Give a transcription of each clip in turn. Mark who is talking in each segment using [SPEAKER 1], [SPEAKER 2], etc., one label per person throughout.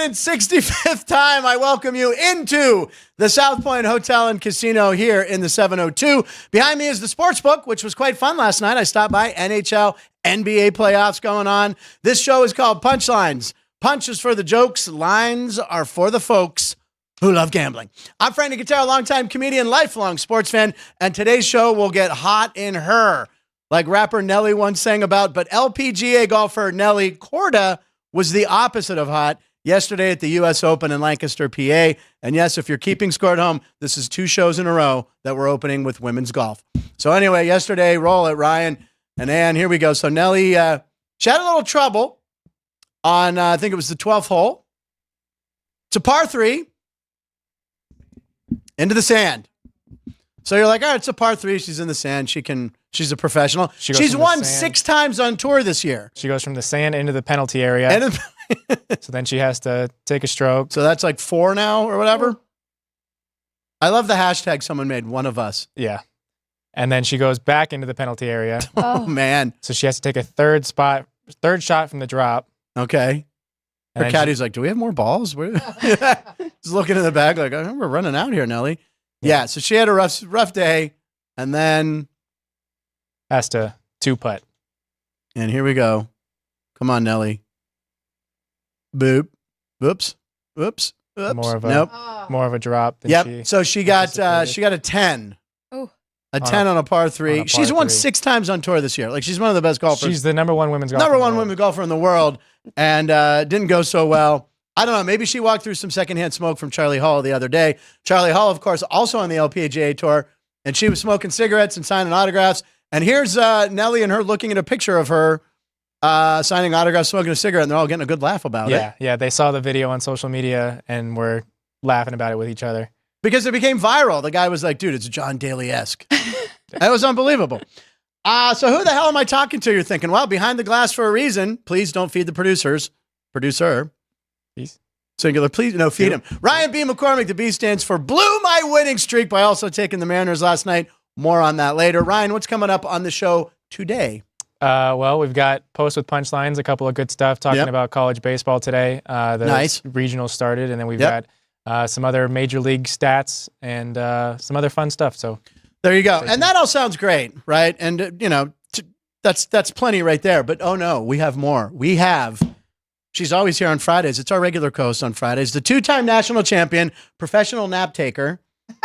[SPEAKER 1] 365th time I welcome you into the South Point Hotel and Casino here in the 702. Behind me is the Sportsbook, which was quite fun last night. I stopped by. NHL, NBA playoffs going on. This show is called Punchlines. Punches for the jokes. Lines are for the folks who love gambling. I'm Frank Nicotero, longtime comedian, lifelong sports fan, and today's show will get hot in her, like rapper Nelly once sang about, but LPGA golfer Nelly Korda was the opposite of hot yesterday at the U.S. Open in Lancaster, PA. And yes, if you're keeping score at home, this is 2 shows in a row that we're opening with women's golf. So anyway, yesterday, roll it, Ryan and Ann. Here we go. So Nelly, she had a little trouble on, I think it was the 12th hole. It's a par 3 into the sand. So you're like, all right, it's a par 3. She's in the sand. She's a professional. She's won 6 times on tour this year.
[SPEAKER 2] She goes from the sand into the penalty area. So then she has to take a stroke.
[SPEAKER 1] So that's like 4 now or whatever. I love the hashtag someone made, one of us.
[SPEAKER 2] Yeah. And then she goes back into the penalty area.
[SPEAKER 1] Oh, man.
[SPEAKER 2] So she has to take a third shot from the drop.
[SPEAKER 1] Okay. Her caddy's like, do we have more balls? Just looking in the bag like, we're running out here, Nelly. Yeah, so she had a rough day, and then
[SPEAKER 2] has to 2-putt.
[SPEAKER 1] And here we go. Come on, Nelly. Boop. Whoops. Whoops. Whoops.
[SPEAKER 2] More of a drop than
[SPEAKER 1] yep. So she got a 10.
[SPEAKER 3] Oh.
[SPEAKER 1] A 10 on a par 3. She's won 6 times on tour this year. Like, she's one of the best golfers.
[SPEAKER 2] She's the number 1 women's golfer.
[SPEAKER 1] Number 1 women's golfer in the world, and didn't go so well. I don't know. Maybe she walked through some secondhand smoke from Charlie Hall the other day. Charlie Hall, of course, also on the LPGA tour, and she was smoking cigarettes and signing autographs. And here's Nelly and her looking at a picture of her signing autographs, smoking a cigarette, and they're all getting a good laugh about it. Yeah,
[SPEAKER 2] they saw the video on social media and were laughing about it with each other.
[SPEAKER 1] Because it became viral. The guy was like, dude, it's John Daly-esque. That was unbelievable. So who the hell am I talking to? You're thinking, well, behind the glass for a reason. Please don't feed the producer.
[SPEAKER 2] Please.
[SPEAKER 1] Singular, please. No, feed him. Ryan B. McCormick, the B stands for blew my winning streak by also taking the Mariners last night. More on that later. Ryan, what's coming up on the show today?
[SPEAKER 2] Well, we've got Post with Punchlines, a couple of good stuff talking about college baseball today. The regional started, and then we've got some other major league stats and some other fun stuff. So
[SPEAKER 1] there you go. And that all sounds great, right? And, that's plenty right there. But, oh, no, we have more. She's always here on Fridays. It's our regular co-host on Fridays. The 2-time national champion, professional nap taker.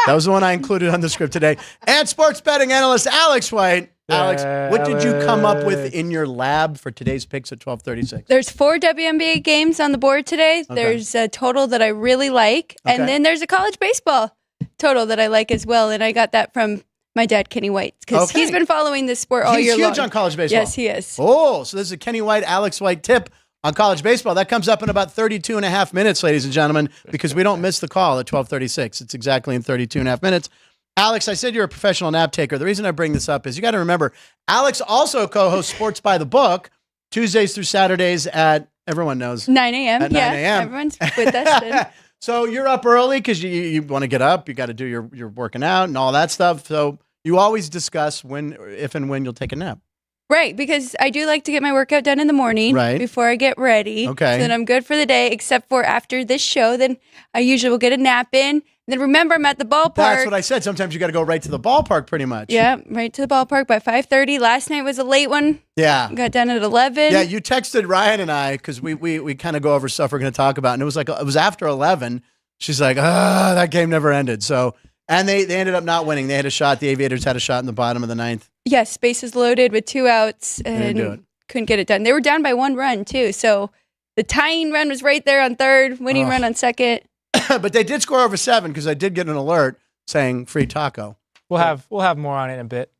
[SPEAKER 1] That was the one I included on the script today. And sports betting analyst Alex White. Alex, what did you come up with in your lab for today's picks at 12:36?
[SPEAKER 3] There's 4 WNBA games on the board today. Okay. There's a total that I really like. Okay. And then there's a college baseball total that I like as well. And I got that from my dad, Kenny White, because he's been following this sport all year long.
[SPEAKER 1] He's huge on college baseball.
[SPEAKER 3] Yes, he is.
[SPEAKER 1] Oh, so this is a Kenny White, Alex White tip on college baseball. That comes up in about 32 and a half minutes, ladies and gentlemen, because we don't miss the call at 12:36. It's exactly in 32 and a half minutes. Alex, I said you're a professional nap taker. The reason I bring this up is you got to remember, Alex also co-hosts Sports by the Book, Tuesdays through Saturdays at, everyone knows.
[SPEAKER 3] 9 a.m.
[SPEAKER 1] At 9 a.m.
[SPEAKER 3] Everyone's with us then.
[SPEAKER 1] So you're up early because you want to get up. You got to do your working out and all that stuff. So you always discuss if and when you'll take a nap.
[SPEAKER 3] Right, because I do like to get my workout done in the morning before I get ready.
[SPEAKER 1] Okay.
[SPEAKER 3] So then I'm good for the day, except for after this show. Then I usually will get a nap in. And then remember, I'm at the ballpark.
[SPEAKER 1] That's what I said. Sometimes you got to go right to the ballpark pretty much.
[SPEAKER 3] Yeah, right to the ballpark by 5:30. Last night was a late one.
[SPEAKER 1] Yeah.
[SPEAKER 3] Got done at 11.
[SPEAKER 1] Yeah, you texted Ryan and I because we kind of go over stuff we're going to talk about. And it was after 11. She's like, that game never ended. So... And they ended up not winning. They had a shot. The Aviators had a shot in the bottom of the 9th.
[SPEAKER 3] Yes, bases loaded with 2 outs and couldn't get it done. They were down by 1 run, too. So the tying run was right there on 3rd, winning run on 2nd.
[SPEAKER 1] But they did score over 7 because I did get an alert saying free taco.
[SPEAKER 2] We'll have more on it in a bit.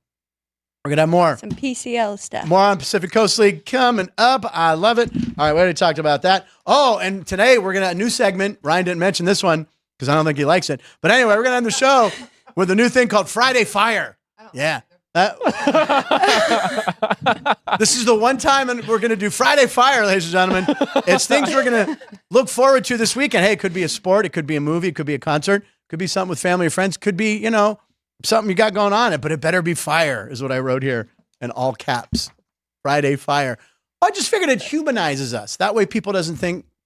[SPEAKER 1] We're going to have more.
[SPEAKER 3] Some PCL stuff.
[SPEAKER 1] More on Pacific Coast League coming up. I love it. All right, we already talked about that. Oh, and today we're going to have a new segment. Ryan didn't mention this one, because I don't think he likes it. But anyway, we're going to end the show with a new thing called Friday Fire. Yeah. This is the one time and we're going to do Friday Fire, ladies and gentlemen. It's things we're going to look forward to this weekend. Hey, it could be a sport. It could be a movie. It could be a concert. It could be something with family or friends. It could be, something you got going on. But it better be fire is what I wrote here in all caps. Friday Fire. I just figured it humanizes us. That way people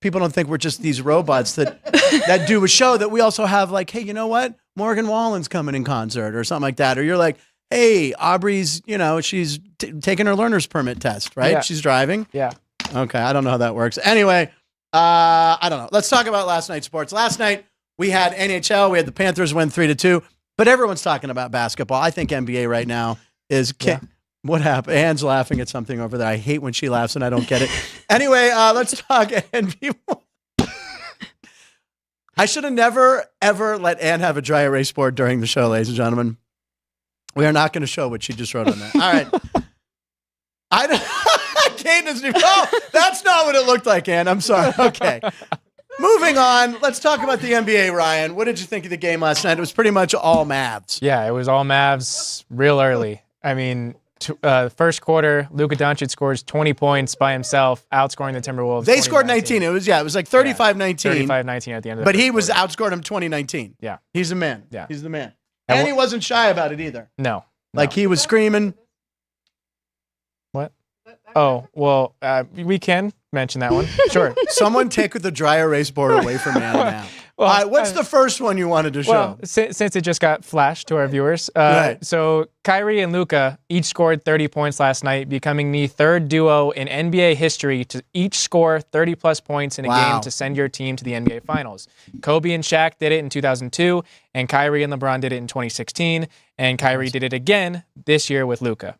[SPEAKER 1] people don't think we're just these robots that do a show, that we also have like, hey, you know what? Morgan Wallen's coming in concert or something like that. Or you're like, hey, Aubrey's, she's taking her learner's permit test, right?
[SPEAKER 2] Yeah.
[SPEAKER 1] She's driving.
[SPEAKER 2] Yeah.
[SPEAKER 1] Okay. I don't know how that works. Anyway, I don't know. Let's talk about last night's sports. Last night we had NHL. We had the Panthers win 3-2, but everyone's talking about basketball. I think NBA right now is What happened? Anne's laughing at something over there. I hate when she laughs and I don't get it. Anyway, let's talk NBA. I should have never, ever let Anne have a dry erase board during the show, ladies and gentlemen. We are not going to show what she just wrote on that. All right. Kate doesn't even, that's not what it looked like, Anne. I'm sorry. Okay. Moving on. Let's talk about the NBA, Ryan. What did you think of the game last night? It was pretty much all Mavs.
[SPEAKER 2] Yeah, it was all Mavs real early. I mean, first quarter, Luka Doncic scores 20 points by himself, outscoring the Timberwolves.
[SPEAKER 1] They scored 19. It was like 35-19.
[SPEAKER 2] 35-19 at the end of the
[SPEAKER 1] But he
[SPEAKER 2] first
[SPEAKER 1] was
[SPEAKER 2] quarter.
[SPEAKER 1] outscored him 2019.
[SPEAKER 2] Yeah.
[SPEAKER 1] He's the man.
[SPEAKER 2] Yeah.
[SPEAKER 1] He's the man. And he wasn't shy about it either.
[SPEAKER 2] No.
[SPEAKER 1] Like he was screaming.
[SPEAKER 2] What? Oh, well, we can mention that one. Sure.
[SPEAKER 1] Someone take the dry erase board away from Anna now. Well, all right, what's the first one you wanted to show?
[SPEAKER 2] Well, since it just got flashed to our viewers.
[SPEAKER 1] Right.
[SPEAKER 2] So Kyrie and Luka each scored 30 points last night, becoming the third duo in NBA history to each score 30-plus points in a game to send your team to the NBA Finals. Kobe and Shaq did it in 2002, and Kyrie and LeBron did it in 2016, and Kyrie did it again this year with Luka.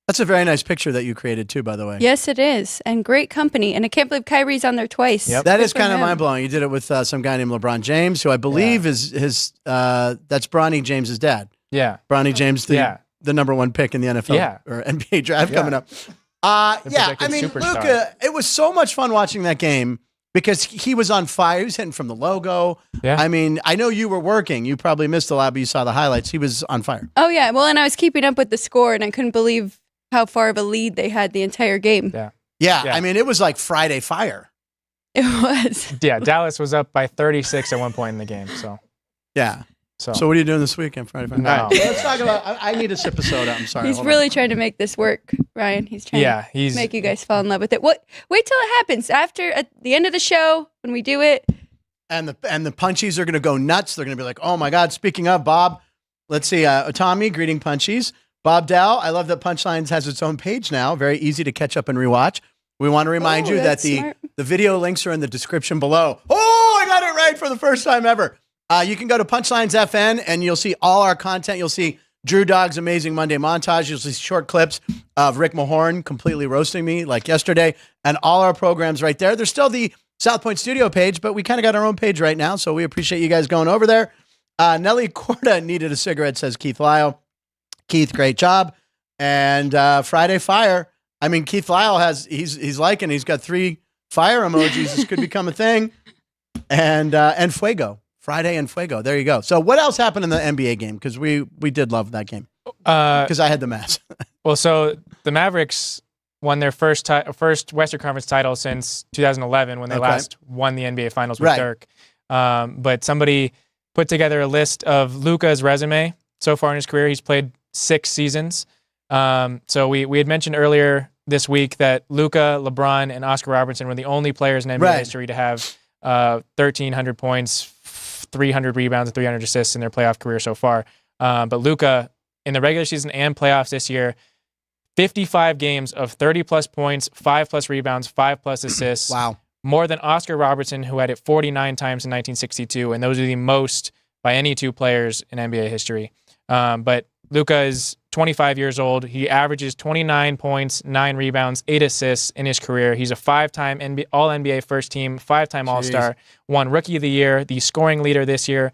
[SPEAKER 1] That's a very nice picture that you created too, by the way.
[SPEAKER 3] Yes, it is. And great company. And I can't believe Kyrie's on there twice.
[SPEAKER 1] Yep. That is kind of mind-blowing. You did it with some guy named LeBron James, who I believe is that's Bronny James's dad.
[SPEAKER 2] Yeah.
[SPEAKER 1] Bronny James, the number one pick in the NFL or NBA draft coming up. I mean, Luka, it was so much fun watching that game because he was on fire. He was hitting from the logo. Yeah. I mean, I know you were working. You probably missed a lot, but you saw the highlights. He was on fire.
[SPEAKER 3] Oh, yeah. Well, and I was keeping up with the score, and I couldn't believe how far of a lead they had the entire game.
[SPEAKER 1] Yeah. I mean, it was like Friday fire.
[SPEAKER 3] It was.
[SPEAKER 2] Yeah, Dallas was up by 36 at one point in the game. So
[SPEAKER 1] yeah. So what are you doing this weekend, Friday fire?
[SPEAKER 2] No.
[SPEAKER 1] Let's talk about. I need a sip of soda. I'm sorry.
[SPEAKER 3] He's really trying to make this work, Ryan. He's trying to make you guys fall in love with it. Wait till it happens at the end of the show when we do it.
[SPEAKER 1] And the punchies are going to go nuts. They're going to be like, oh my God. Speaking of Bob, let's see. Tommy, greeting punchies. Bob Dow, I love that Punchlines has its own page now. Very easy to catch up and rewatch. We want to remind you that the video links are in the description below. Oh, I got it right for the first time ever. You can go to Punchlines FN and you'll see all our content. You'll see Drew Dogg's amazing Monday montage. You'll see short clips of Rick Mahorn completely roasting me like yesterday, and all our programs right there. There's still the South Point Studio page, but we kind of got our own page right now, so we appreciate you guys going over there. Nelly Corda needed a cigarette, says Keith Lyle. Keith, great job. And Friday Fire. I mean, Keith Lyle he's liking. He's got 3 fire emojis. This could become a thing. And Fuego. Friday and Fuego. There you go. So what else happened in the NBA game? Because we did love that game. Because I had the Mavs.
[SPEAKER 2] Well, so the Mavericks won their first Western Conference title since 2011 when they last won the NBA Finals with Dirk. But somebody put together a list of Luka's resume so far in his career. He's played 6 seasons. So we had mentioned earlier this week that Luka, LeBron, and Oscar Robertson were the only players in NBA history to have 1,300 points, 300 rebounds, and 300 assists in their playoff career so far. But Luka, in the regular season and playoffs this year, 55 games of 30-plus points, 5-plus rebounds, 5-plus assists.
[SPEAKER 1] Wow. More
[SPEAKER 2] than Oscar Robertson, who had it 49 times in 1962, and those are the most by any 2 players in NBA history. But Luka is 25 years old. He averages 29 points, 9 rebounds, 8 assists in his career. He's a 5-time All-NBA first team, 5-time All-Star, won Rookie of the Year, the scoring leader this year,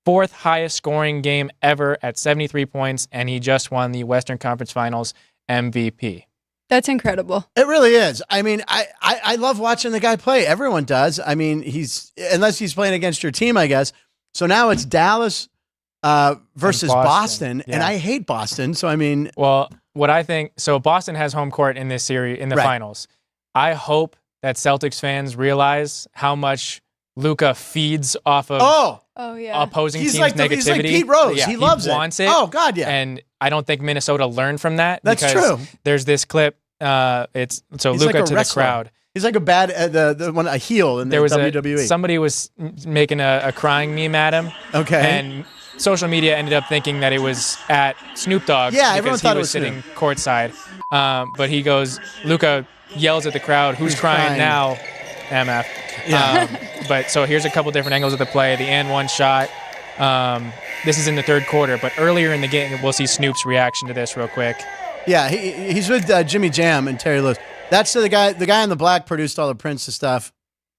[SPEAKER 2] 4th highest scoring game ever at 73 points, and he just won the Western Conference Finals MVP.
[SPEAKER 3] That's incredible.
[SPEAKER 1] It really is. I mean, I love watching the guy play. Everyone does. I mean, unless he's playing against your team, I guess. So now it's Dallas versus Boston. And I hate Boston. So, I mean.
[SPEAKER 2] Well, what I think, so Boston has home court in this series, in the finals. I hope that Celtics fans realize how much Luka feeds off of opposing teams' negativity.
[SPEAKER 1] He's like Pete Rose.
[SPEAKER 2] Yeah,
[SPEAKER 1] he loves it.
[SPEAKER 2] Wants it.
[SPEAKER 1] Oh, God, yeah.
[SPEAKER 2] And I don't think Minnesota learned from that.
[SPEAKER 1] That's true.
[SPEAKER 2] There's this clip. It's Luka like to the crowd.
[SPEAKER 1] He's like a bad a heel in the WWE.
[SPEAKER 2] Somebody was making a crying meme at him.
[SPEAKER 1] Okay.
[SPEAKER 2] And social media ended up thinking that it was at Snoop Dogg
[SPEAKER 1] because
[SPEAKER 2] he was sitting courtside. But he goes, Luka yells at the crowd, "Who's crying now?" MF.
[SPEAKER 1] Yeah.
[SPEAKER 2] But so here's a couple different angles of the play. The and one shot. This is in the third quarter, but earlier in the game, we'll see Snoop's reaction to this real quick.
[SPEAKER 1] Yeah, he's with Jimmy Jam and Terry Lewis. That's the guy in the black produced all the Prince's stuff,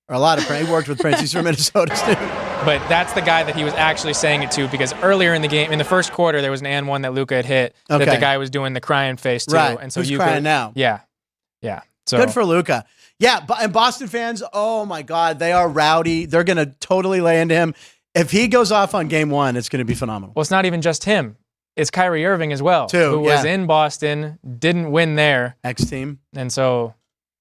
[SPEAKER 1] or a lot of Prince. He worked with Prince. He's from Minnesota, too.
[SPEAKER 2] But that's the guy that he was actually saying it to, because earlier in the game, in the first quarter, there was an and one that Luka had hit that the guy was doing the crying face to.
[SPEAKER 1] Right.
[SPEAKER 2] And so
[SPEAKER 1] Who's crying now?
[SPEAKER 2] Yeah. So
[SPEAKER 1] good for Luka. Yeah, and Boston fans, oh my God, they are rowdy. They're going to totally lay into him. If he goes off on game one, it's going to be phenomenal.
[SPEAKER 2] Well, it's not even just him. It's Kyrie Irving as well, who was in Boston, didn't win there.
[SPEAKER 1] X-team.
[SPEAKER 2] And so,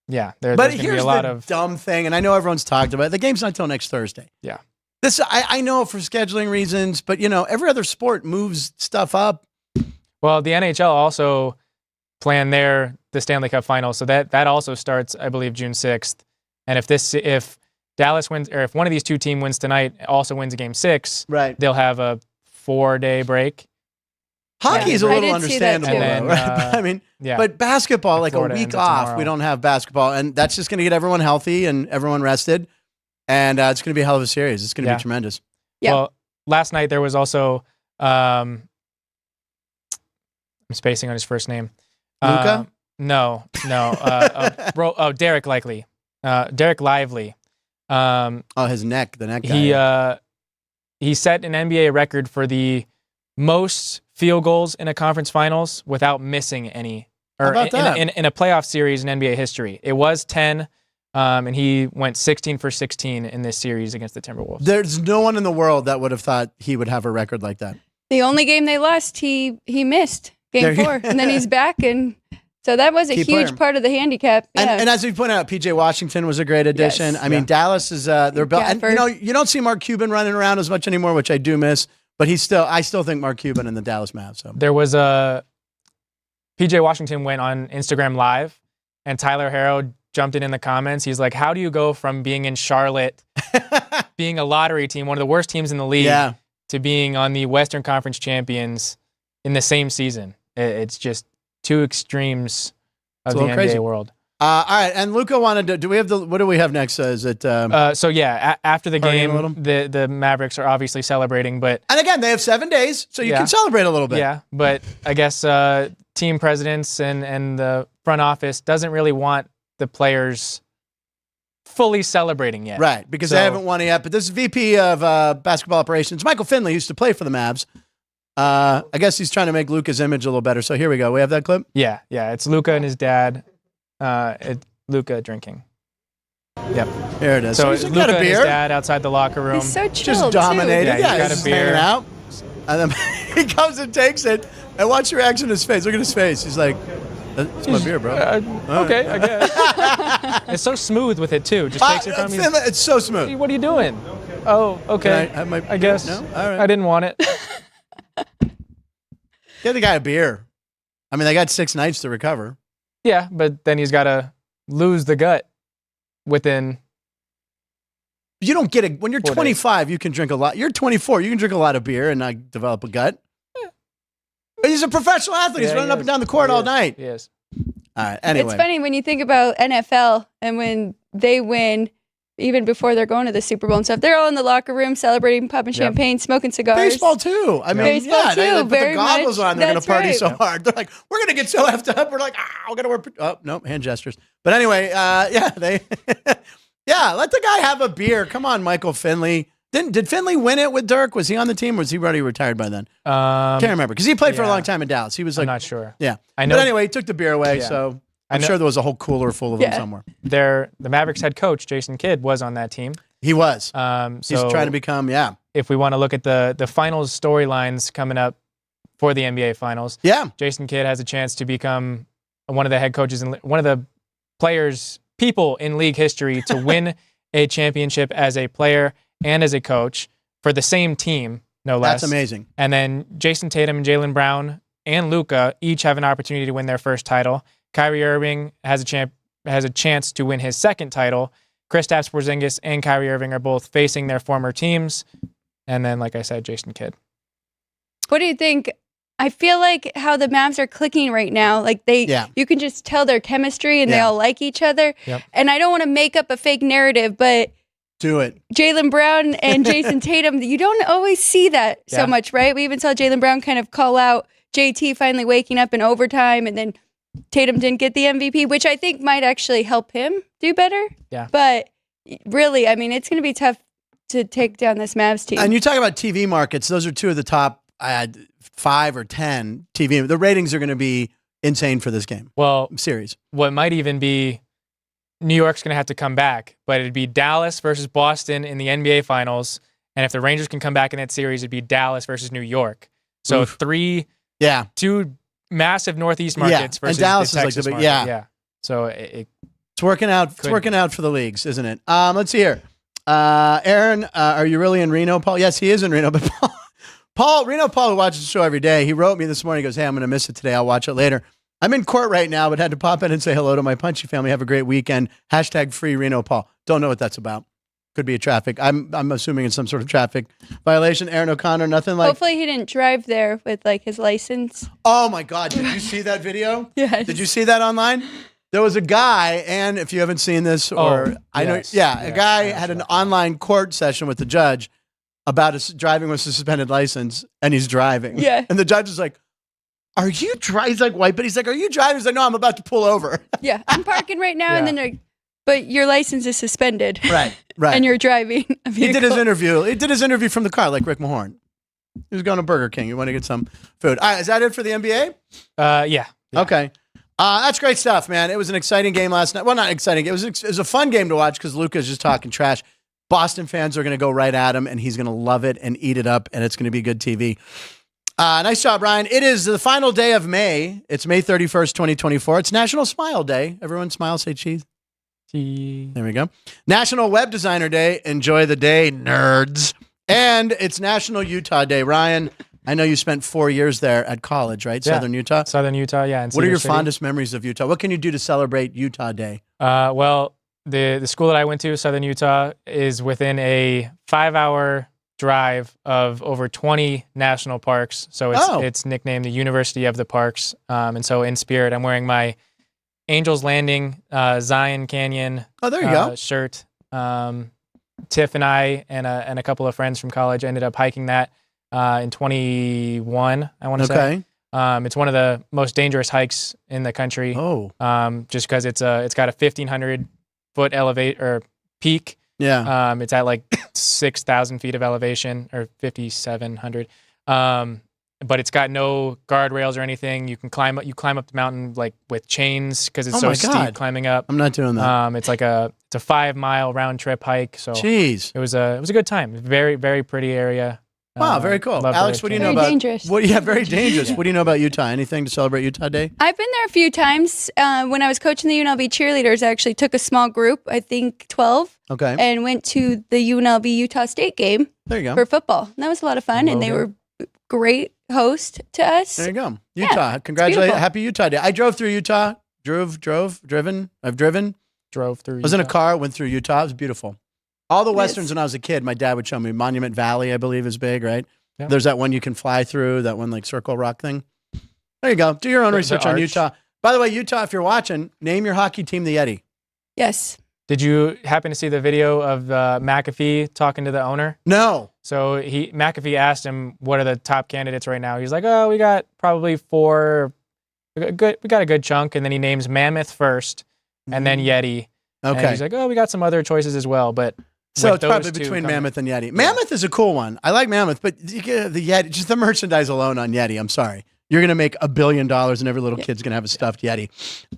[SPEAKER 2] yeah, there's
[SPEAKER 1] but
[SPEAKER 2] going to be a lot of
[SPEAKER 1] dumb thing, and I know everyone's talked about it. The game's not until next Thursday.
[SPEAKER 2] Yeah.
[SPEAKER 1] I know for scheduling reasons, but, every other sport moves stuff up.
[SPEAKER 2] Well, the NHL also planned the Stanley Cup Finals, so that also starts, I believe, June 6th. And if Dallas wins, or if one of these two teams wins tonight, also wins a game 6,
[SPEAKER 1] right,
[SPEAKER 2] they'll have a 4-day break.
[SPEAKER 1] Hockey is a little understandable,
[SPEAKER 2] then,
[SPEAKER 1] right? But basketball, like a week off,
[SPEAKER 2] tomorrow.
[SPEAKER 1] We don't have basketball, and that's just going to get everyone healthy and everyone rested, and it's going to be a hell of a series. It's going to be tremendous.
[SPEAKER 3] Yeah.
[SPEAKER 2] Well, last night there was also, I'm spacing on his first name.
[SPEAKER 1] Luka?
[SPEAKER 2] No. Derek Lively. Derek Lively.
[SPEAKER 1] His neck, the neck guy.
[SPEAKER 2] He set an NBA record for the most field goals in a conference finals without missing any.
[SPEAKER 1] How about that?
[SPEAKER 2] In a playoff series in NBA history. It was 10, and he went 16 for 16 in this series against the Timberwolves.
[SPEAKER 1] There's no one in the world that would have thought he would have a record like that.
[SPEAKER 3] The only game they lost, he missed game 4, and then he's back, and so that was a huge part of the handicap. Yeah.
[SPEAKER 1] And as we pointed out, PJ Washington was a great addition.
[SPEAKER 3] Yes.
[SPEAKER 1] I mean, Dallas is they're built. And you don't see Mark Cuban running around as much anymore, which I do miss. But I still think Mark Cuban and the Dallas Mavs. So
[SPEAKER 2] there was PJ Washington went on Instagram Live, and Tyler Harrow jumped in the comments. He's like, "How do you go from being in Charlotte, being a lottery team, one of the worst teams in the league, to being on the Western Conference champions in the same season?" It's just two extremes of the NBA
[SPEAKER 1] crazy.
[SPEAKER 2] World.
[SPEAKER 1] All right, and Luka wanted to. Do we have what do we have next? Is it?
[SPEAKER 2] After the game, the Mavericks are obviously celebrating, and
[SPEAKER 1] again, they have 7 days, so you can celebrate a little bit.
[SPEAKER 2] Yeah, but I guess team presidents and the front office doesn't really want the players fully celebrating yet,
[SPEAKER 1] right? Because they haven't won it yet. But this VP of basketball operations, Michael Finley, used to play for the Mavs. I guess he's trying to make Luka's image a little better. So here we go. We have that clip.
[SPEAKER 2] Yeah. It's Luka and his dad. Luka drinking. Yep.
[SPEAKER 1] Here it is.
[SPEAKER 2] So
[SPEAKER 1] he's
[SPEAKER 2] Luka
[SPEAKER 1] got a
[SPEAKER 2] and
[SPEAKER 1] beer.
[SPEAKER 2] his dad outside the locker room.
[SPEAKER 3] He's so chill,
[SPEAKER 1] just dominated.
[SPEAKER 2] Too. Yeah, he's got a beer.
[SPEAKER 1] Hanging out. And then he comes and takes it. And watch the reaction on his face. Look at his face. He's like, "That's my beer, bro."
[SPEAKER 2] Okay, I guess. It's so smooth with it too. Just takes it from you.
[SPEAKER 1] It's so smooth.
[SPEAKER 2] Hey, what are you doing? Oh, okay.
[SPEAKER 1] Can I have my
[SPEAKER 2] I guess.
[SPEAKER 1] No? All right.
[SPEAKER 2] I didn't want it.
[SPEAKER 1] Get the guy a beer. I mean, they got 6 nights to recover.
[SPEAKER 2] Yeah, but then he's got to lose the gut within.
[SPEAKER 1] You don't get it. When you're 25, you can drink a lot. You're 24, you can drink a lot of beer and not develop a gut. Yeah. But he's a professional athlete. He's running up and down the court all night.
[SPEAKER 2] Yes.
[SPEAKER 1] All right. Anyway.
[SPEAKER 3] It's funny when you think about NFL and when they win, even before they're going to the Super Bowl and stuff, they're all in the locker room celebrating, popping champagne, smoking cigars.
[SPEAKER 1] Baseball too. I mean,
[SPEAKER 3] baseball
[SPEAKER 1] they put
[SPEAKER 3] very
[SPEAKER 1] the goggles
[SPEAKER 3] much.
[SPEAKER 1] on. They're going to party so
[SPEAKER 3] right.
[SPEAKER 1] hard. They're like, we're going to get so effed up. We're like, we're going to wear. Oh no, hand gestures. But anyway, they. Yeah, let the guy have a beer. Come on, Michael Finley. Did Finley win it with Dirk? Was he on the team, or was he already retired by then? Can't remember because he played for a long time in Dallas. He was like,
[SPEAKER 2] I'm not sure.
[SPEAKER 1] Yeah,
[SPEAKER 2] I know.
[SPEAKER 1] But anyway, he took the beer away, so I'm sure there was a whole cooler full of them somewhere.
[SPEAKER 2] The Mavericks head coach Jason Kidd was on that team.
[SPEAKER 1] He was.
[SPEAKER 2] He's
[SPEAKER 1] trying to become
[SPEAKER 2] If we want to look at the finals storylines coming up for the NBA Finals, Jason Kidd has a chance to become one of the head coaches and one of the people in league history to win a championship as a player and as a coach for the same team, no less.
[SPEAKER 1] That's amazing.
[SPEAKER 2] And then Jason Tatum and Jaylen Brown and Luka each have an opportunity to win their first title. Kyrie Irving has has a chance to win his second title. Kristaps Porzingis and Kyrie Irving are both facing their former teams. And then, like I said, Jason Kidd.
[SPEAKER 3] What do you think? I feel like how the Mavs are clicking right now, like you can just tell their chemistry and they all like each other.
[SPEAKER 2] Yep.
[SPEAKER 3] And I don't want to make up a fake narrative, but
[SPEAKER 1] do it.
[SPEAKER 3] Jaylen Brown and Jason Tatum, you don't always see that so much, right? We even saw Jaylen Brown kind of call out JT finally waking up in overtime, and then Tatum didn't get the MVP, which I think might actually help him do better.
[SPEAKER 2] Yeah.
[SPEAKER 3] But really, I mean, it's going to be tough to take down this Mavs team.
[SPEAKER 1] And you talk about TV markets; those are two of the top 5 or 10 TV. The ratings are going to be insane for this game.
[SPEAKER 2] Well,
[SPEAKER 1] series.
[SPEAKER 2] What might even be New York's going to have to come back, but it'd be Dallas versus Boston in the NBA Finals, and if the Rangers can come back in that series, it'd be Dallas versus New York. So two massive Northeast markets versus
[SPEAKER 1] and Dallas
[SPEAKER 2] the Texas
[SPEAKER 1] is like the
[SPEAKER 2] market. Yeah. So it's
[SPEAKER 1] working out. It's working out for the leagues, isn't it? Let's see here. Aaron, are you really in Reno, Paul? Yes, he is in Reno, but Paul, who watches the show every day, he wrote me this morning. He goes, "Hey, I'm going to miss it today. I'll watch it later. I'm in court right now, but had to pop in and say hello to my Punchy family. Have a great weekend. #free Reno Paul." Don't know what that's about. Could be a traffic. I'm assuming it's some sort of traffic violation. Aaron O'Connor, nothing like.
[SPEAKER 3] Hopefully he didn't drive there with like his license.
[SPEAKER 1] Oh my God! Did you see that video?
[SPEAKER 3] Yes.
[SPEAKER 1] Did you see that online? There was a guy, and if you haven't seen this, a guy had an online court session with the judge about his driving with a suspended license, and he's driving.
[SPEAKER 3] Yeah.
[SPEAKER 1] And the judge is like, "Are you driving?" He's like, "White," but he's like, "Are you driving?" He's like, "No, I'm about to pull over."
[SPEAKER 3] Yeah, I'm parking right now, and then they're like, but your license is suspended.
[SPEAKER 1] Right.
[SPEAKER 3] And you're driving a vehicle.
[SPEAKER 1] He did his interview. He did his interview from the car, like Rick Mahorn. He was going to Burger King. You want to get some food. All right, is that it for the NBA?
[SPEAKER 2] Yeah.
[SPEAKER 1] Okay. That's great stuff, man. It was an exciting game last night. Well, not exciting. It was a fun game to watch because Luka's just talking trash. Boston fans are going to go right at him, and he's going to love it and eat it up, and it's going to be good TV. Nice job, Ryan. It is the final day of May. It's May 31st, 2024. It's National Smile Day. Everyone smile, say cheese. There we go. National Web Designer Day. Enjoy the day, nerds. And it's National Utah Day. Ryan, I know you spent 4 years there at college, right?
[SPEAKER 2] Yeah.
[SPEAKER 1] Southern Utah?
[SPEAKER 2] Southern Utah, yeah.
[SPEAKER 1] What are your fondest memories of Utah? What can you do to celebrate Utah Day?
[SPEAKER 2] Well, the school that I went to, Southern Utah, is within a 5-hour drive of over 20 national parks. So it's nicknamed the University of the Parks. And so in spirit, I'm wearing my Angels Landing, Zion Canyon
[SPEAKER 1] there you go.
[SPEAKER 2] shirt. Tiff and I and a couple of friends from college ended up hiking that in 21, I want to say. It's one of the most dangerous hikes in the country. Just because it's got a 1,500-foot elevate or peak.
[SPEAKER 1] Yeah.
[SPEAKER 2] It's at like 6,000 feet of elevation, or 5,700. But it's got no guardrails or anything. You can climb up the mountain like with chains because it's so steep climbing up.
[SPEAKER 1] I'm not doing that.
[SPEAKER 2] It's a 5-mile round trip hike. So
[SPEAKER 1] jeez,
[SPEAKER 2] it was a good time. Very, very pretty area.
[SPEAKER 1] Wow, very cool. Alex, what do you know about?
[SPEAKER 3] Very dangerous.
[SPEAKER 1] Very dangerous. What do you know about Utah? Anything to celebrate Utah Day?
[SPEAKER 3] I've been there a few times. When I was coaching the UNLV cheerleaders, I actually took a small group, I think 12, and went to the UNLV Utah State game.
[SPEAKER 1] There you go.
[SPEAKER 3] For football. And that was a lot of fun, and they were great host to us.
[SPEAKER 1] There you go. Utah.
[SPEAKER 3] Yeah,
[SPEAKER 1] congratulations. Happy Utah Day. I drove through Utah. Driven. I've driven.
[SPEAKER 2] Drove through.
[SPEAKER 1] I was in a car, went through Utah. It was beautiful. All the westerns when I was a kid, my dad would show me. Monument Valley, I believe, is big, right? Yeah. There's that one you can fly through, that one like Circle Rock thing. There you go. Do your own research on Utah. By the way, Utah, if you're watching, name your hockey team the Yeti.
[SPEAKER 3] Yes.
[SPEAKER 2] Did you happen to see the video of McAfee talking to the owner?
[SPEAKER 1] No.
[SPEAKER 2] So McAfee asked him, what are the top candidates right now? He's like, oh, we got probably 4. We got a good chunk. And then he names Mammoth first and then Yeti.
[SPEAKER 1] Okay.
[SPEAKER 2] And he's like, oh, we got some other choices as well. But
[SPEAKER 1] so it's probably between Mammoth and Yeti. Mammoth is a cool one. I like Mammoth, but you get the Yeti, just the merchandise alone on Yeti. I'm sorry. You're going to make $1 billion and every little kid's going to have a stuffed Yeti.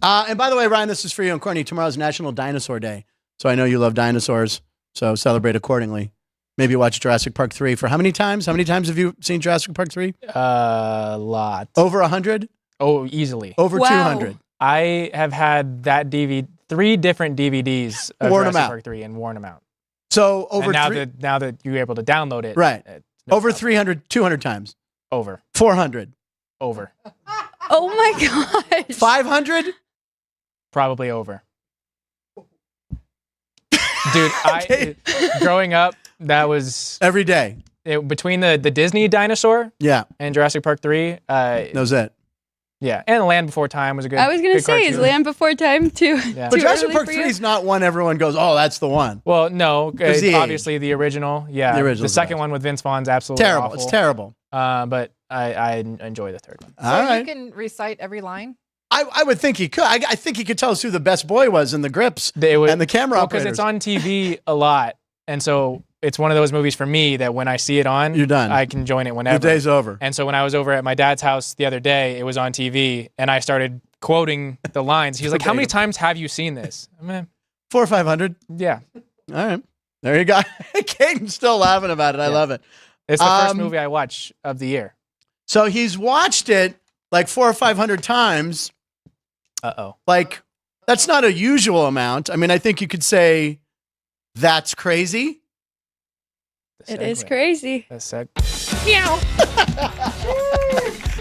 [SPEAKER 1] And by the way, Ryan, this is for you and Courtney. Tomorrow's National Dinosaur Day. So I know you love dinosaurs. So celebrate accordingly. Maybe watch Jurassic Park 3 for how many times? How many times have you seen Jurassic Park 3?
[SPEAKER 2] A lot.
[SPEAKER 1] Over 100?
[SPEAKER 2] Oh, easily.
[SPEAKER 1] Over 200.
[SPEAKER 2] I have had that 3 different DVDs of Jurassic Park 3 and worn them out.
[SPEAKER 1] So over
[SPEAKER 2] now that you're able to download it.
[SPEAKER 1] Right. Over 300, 200 times.
[SPEAKER 2] Over.
[SPEAKER 1] 400.
[SPEAKER 2] Over.
[SPEAKER 3] Oh my gosh.
[SPEAKER 1] 500?
[SPEAKER 2] Probably over. Dude, growing up, that was
[SPEAKER 1] every day.
[SPEAKER 2] Between the Disney dinosaur and Jurassic Park 3.
[SPEAKER 1] That was it.
[SPEAKER 2] Yeah, and Land Before Time was a good
[SPEAKER 3] I was going to say, is Land Before Time too?
[SPEAKER 1] Yeah. But Jurassic Park 3 is not one everyone goes, oh, that's the one.
[SPEAKER 2] Well, no, obviously the original. Yeah, the original. The second one with Vince Vaughn's absolutely
[SPEAKER 1] terrible.
[SPEAKER 2] Awful.
[SPEAKER 1] It's terrible.
[SPEAKER 2] But I enjoy the third one.
[SPEAKER 4] So you can recite every line?
[SPEAKER 1] I would think he could. I think he could tell us who the best boy was in the grips and the camera operators.
[SPEAKER 2] Because it's on TV a lot, and so it's one of those movies for me that when I see it on,
[SPEAKER 1] you're done.
[SPEAKER 2] I can join it whenever.
[SPEAKER 1] The day's over.
[SPEAKER 2] And so when I was over at my dad's house the other day, it was on TV, and I started quoting the lines. He was like, "How many times have you seen this?" I mean,
[SPEAKER 1] 400 or 500.
[SPEAKER 2] Yeah.
[SPEAKER 1] All right. There you go. Caden's still laughing about it. I love it.
[SPEAKER 2] It's the first movie I watched of the year.
[SPEAKER 1] So he's watched it like 400 or 500 times. Like, that's not a usual amount. I mean, I think you could say that's crazy.
[SPEAKER 3] It is crazy.
[SPEAKER 2] That's it.
[SPEAKER 3] Meow.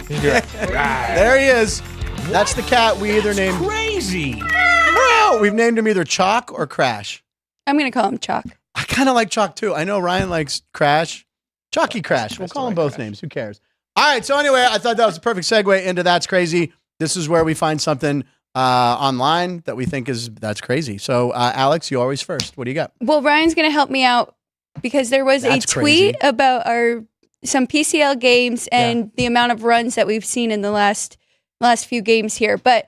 [SPEAKER 1] There he is. That's the cat we either named
[SPEAKER 5] crazy.
[SPEAKER 1] We've named him either Chalk or Crash.
[SPEAKER 3] I'm going to call him Chalk.
[SPEAKER 1] I kind of like Chalk too. I know Ryan likes Crash. Chalky Crash. We'll call him both names. Who cares? All right. So anyway, I thought that was a perfect segue into That's Crazy. This is where we find something online that we think that's crazy. So Alex, you always first. What do you got?
[SPEAKER 3] Well, Ryan's going to help me out because there was a tweet about some PCL games and the amount of runs that we've seen in the last few games here. But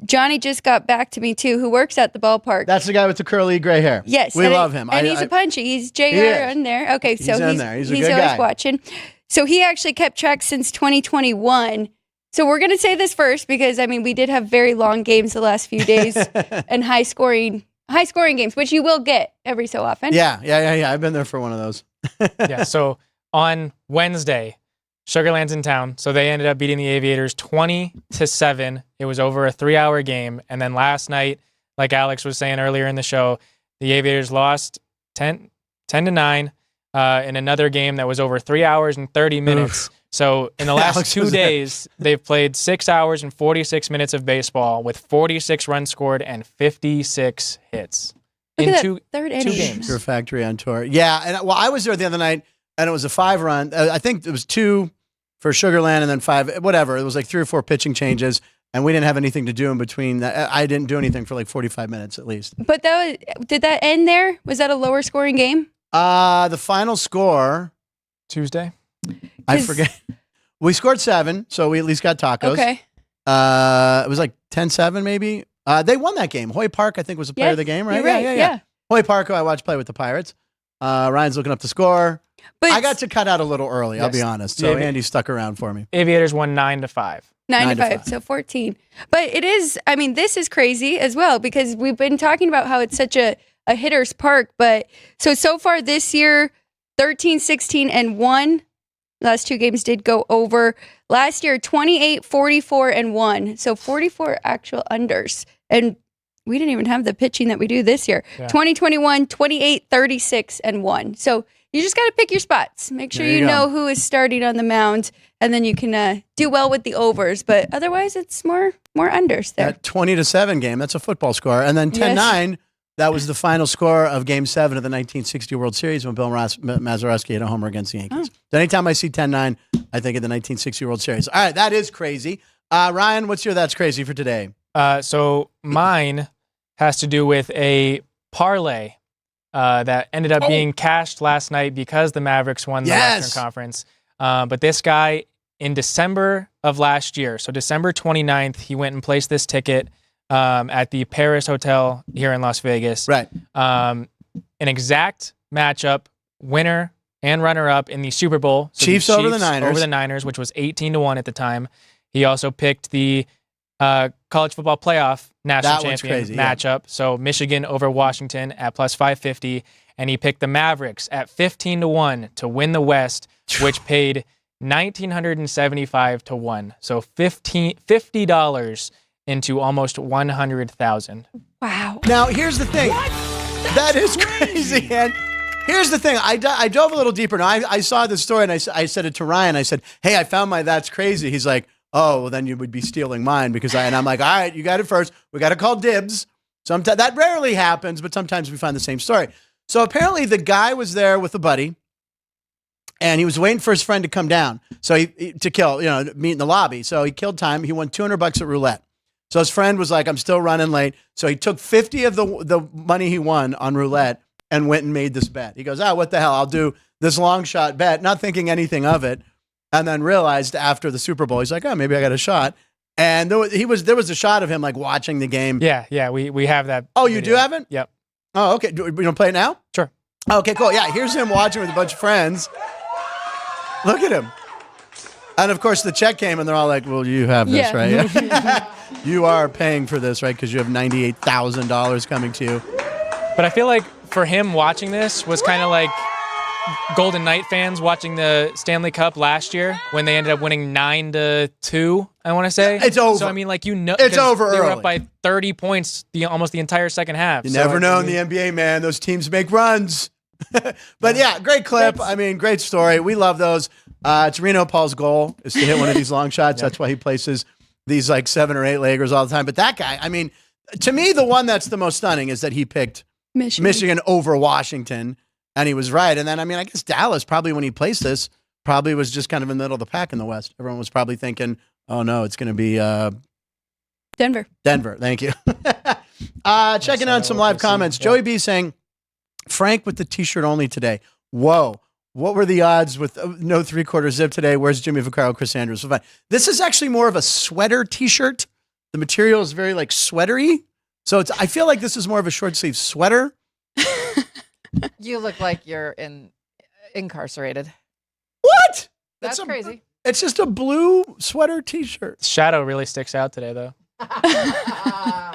[SPEAKER 3] Johnny just got back to me too, who works at the ballpark.
[SPEAKER 1] That's the guy with the curly gray hair.
[SPEAKER 3] Yes,
[SPEAKER 1] we love him,
[SPEAKER 3] and he's a punchy. He's JR in there. Okay, so
[SPEAKER 1] he's in there. He's a
[SPEAKER 3] good
[SPEAKER 1] guy.
[SPEAKER 3] Always watching. So he actually kept track since 2021. So we're going to say this first because I mean we did have very long games the last few days and high scoring games, which you will get every so often.
[SPEAKER 1] Yeah. I've been there for one of those.
[SPEAKER 2] Yeah. So on Wednesday, Sugarland's in town, so they ended up beating the Aviators 20-7. It was over a 3-hour game, and then last night, like Alex was saying earlier in the show, the Aviators lost 10-9 in another game that was over 3 hours and 30 minutes. Oof. So in the last 2 days, they've played 6 hours and 46 minutes of baseball with 46 runs scored and 56 hits in two games.
[SPEAKER 1] Pure factory on tour. Yeah, and well, I was there the other night, and it was a 5-run. I think it was 2 for Sugarland and then 5, whatever. It was like 3 or 4 pitching changes, and we didn't have anything to do in between. I didn't do anything for like 45 minutes at least.
[SPEAKER 3] But did that end there? Was that a lower scoring game?
[SPEAKER 1] The final score
[SPEAKER 2] Tuesday.
[SPEAKER 1] I forget. We scored 7, so we at least got tacos.
[SPEAKER 3] Okay.
[SPEAKER 1] It was like 10-7 maybe. They won that game. Hoy Park, I think, was the player of the game, right?
[SPEAKER 3] You're right. Yeah.
[SPEAKER 1] Hoy Park, who I watched play with the Pirates. Ryan's looking up the score. But I got to cut out a little early, I'll be honest. So Andy stuck around for me.
[SPEAKER 2] Aviators won 9-5.
[SPEAKER 3] 9-5, so 14. But it is, I mean, this is crazy as well because we've been talking about how it's such a hitter's park. But so far this year, 13, 16, and 1. Last 2 games did go over. Last year, 28, 44, and 1. So 44 actual unders. And we didn't even have the pitching that we do this year. Yeah. 2021, 28, 36, and 1. So you just got to pick your spots. Make sure you know who is starting on the mound, and then you can do well with the overs. But otherwise, it's more unders there.
[SPEAKER 1] That 20-7 game, that's a football score. And then 10-9, that was the final score of Game 7 of the 1960 World Series when Bill Mazeroski hit a homer against the Yankees. So anytime I see 10-9, I think of the 1960 World Series. All right, that is crazy. Ryan, what's your That's Crazy for today?
[SPEAKER 2] So mine has to do with a parlay that ended up being cashed last night because the Mavericks won the Western Conference. But this guy, in December of last year, so December 29th, he went and placed this ticket at the Paris Hotel here in Las Vegas.
[SPEAKER 1] Right.
[SPEAKER 2] An exact matchup, winner and runner-up in the Super Bowl. So
[SPEAKER 1] Chiefs over the Niners.
[SPEAKER 2] Over the Niners, which was 18-1 at the time. He also picked the college football playoff national champion matchup. So Michigan over Washington at plus 550. And he picked the Mavericks at 15-1 to win the West, which paid $1,975-1. So $50 into almost $100,000.
[SPEAKER 3] Wow.
[SPEAKER 1] Now, here's the thing. That is crazy. And here's the thing. I dove a little deeper. Now, I saw this story, and I said it to Ryan. I said, hey, I found my That's Crazy. He's like, oh, well, then you would be stealing mine. And I'm like, all right, you got it first. We got to call dibs. Sometimes that rarely happens, but sometimes we find the same story. So apparently the guy was there with a buddy, and he was waiting for his friend to come down. So to kill, meet in the lobby. So he killed time. He won $200 at roulette. So his friend was like, I'm still running late. So he took 50 of the money he won on roulette and went and made this bet. He goes, what the hell? I'll do this long shot bet, not thinking anything of it. And then realized after the Super Bowl, he's like, maybe I got a shot. And there was a shot of him like watching the game.
[SPEAKER 2] Yeah, we have that.
[SPEAKER 1] Oh, you do have it?
[SPEAKER 2] Yep.
[SPEAKER 1] Oh, okay. Do we want to play it now?
[SPEAKER 2] Sure.
[SPEAKER 1] Okay, cool. Yeah, here's him watching with a bunch of friends. Look at him. And of course, the check came, and they're all like, well, you have this, right? You are paying for this, right? Because you have $98,000 coming to you.
[SPEAKER 2] But I feel like for him watching this was kind of like Golden Knight fans watching the Stanley Cup last year when they ended up winning 9-2, I want to say.
[SPEAKER 1] It's over.
[SPEAKER 2] So, I mean,
[SPEAKER 1] it's over
[SPEAKER 2] they were
[SPEAKER 1] early.
[SPEAKER 2] up by 30 points almost the entire second half.
[SPEAKER 1] You never know in the NBA, man. Those teams make runs. But yeah, great clip. I mean, great story. We love those. It's Reno Paul's goal is to hit one of these long shots. That's why he places these like 7 or 8 leggers all the time. But that guy, I mean, to me, the one that's the most stunning is that he picked Michigan over Washington, and he was right. And then, I mean, I guess Dallas probably when he placed this probably was just kind of in the middle of the pack in the West. Everyone was probably thinking, oh no, it's going to be
[SPEAKER 3] Denver.
[SPEAKER 1] Thank you. Checking on some live comments. Joey B saying, Frank with the t-shirt only today. Whoa. What were the odds with no 3/4 zip today? Where's Jimmy Vaccaro, Chris Andrews? This is actually more of a sweater t-shirt. The material is very like sweatery. So I feel like this is more of a short sleeve sweater.
[SPEAKER 4] You look like you're incarcerated.
[SPEAKER 1] What?
[SPEAKER 4] That's crazy.
[SPEAKER 1] It's just a blue sweater t-shirt.
[SPEAKER 2] Shadow really sticks out today, though.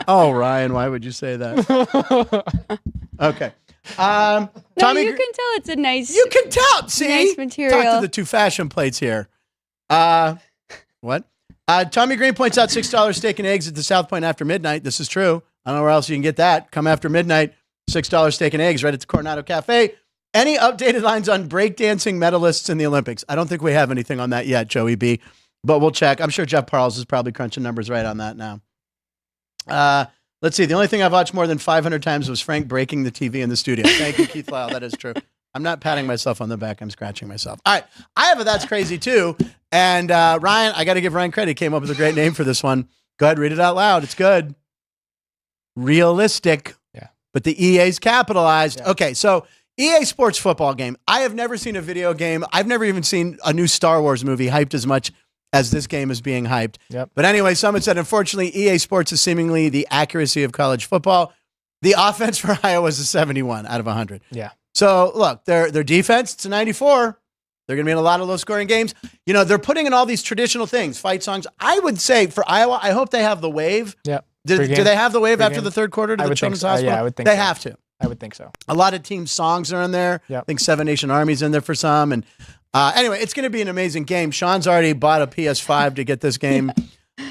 [SPEAKER 1] Oh, Ryan, why would you say that? Okay. Tommy,
[SPEAKER 3] you can tell it's a nice.
[SPEAKER 1] You can tell. See,
[SPEAKER 3] nice material.
[SPEAKER 1] Talk to the 2 fashion plates here. What? Tommy Green points out $6 steak and eggs at the South Point after midnight. This is true. I don't know where else you can get that. Come after midnight, $6 steak and eggs right at the Coronado Cafe. Any updated lines on breakdancing medalists in the Olympics? I don't think we have anything on that yet, Joey B. But we'll check. I'm sure Jeff Parles is probably crunching numbers right on that now. Let's see. The only thing I've watched more than 500 times was Frank breaking the TV in the studio. Thank you, Keith Lyle. That is true. I'm not patting myself on the back. I'm scratching myself. All right. I have a That's Crazy too. And Ryan, I got to give Ryan credit. He came up with a great name for this one. Go ahead, read it out loud. It's good. Realistic.
[SPEAKER 2] Yeah.
[SPEAKER 1] But the EA's capitalized.
[SPEAKER 2] Yeah.
[SPEAKER 1] Okay. So EA Sports football game. I have never seen a video game. I've never even seen a new Star Wars movie hyped as much as this game is being hyped.
[SPEAKER 2] Yep.
[SPEAKER 1] But anyway, someone said, unfortunately, EA Sports is seemingly the accuracy of college football. The offense for Iowa is a 71 out of 100.
[SPEAKER 2] Yeah.
[SPEAKER 1] So look, their defense, it's a 94. They're going to be in a lot of low-scoring games. You know, they're putting in all these traditional things, fight songs. I would say for Iowa, I hope they have the wave.
[SPEAKER 2] Yeah.
[SPEAKER 1] Do they have the wave after
[SPEAKER 2] Pre-game?
[SPEAKER 1] the third quarter to the Children's Hospital?
[SPEAKER 2] Yeah, I would think
[SPEAKER 1] they
[SPEAKER 2] so.
[SPEAKER 1] have to.
[SPEAKER 2] I would think so.
[SPEAKER 1] A lot of team songs are in there.
[SPEAKER 2] Yep.
[SPEAKER 1] I think Seven Nation Army's in there for some. And anyway, it's going to be an amazing game. Sean's already bought a PS5 to get this game.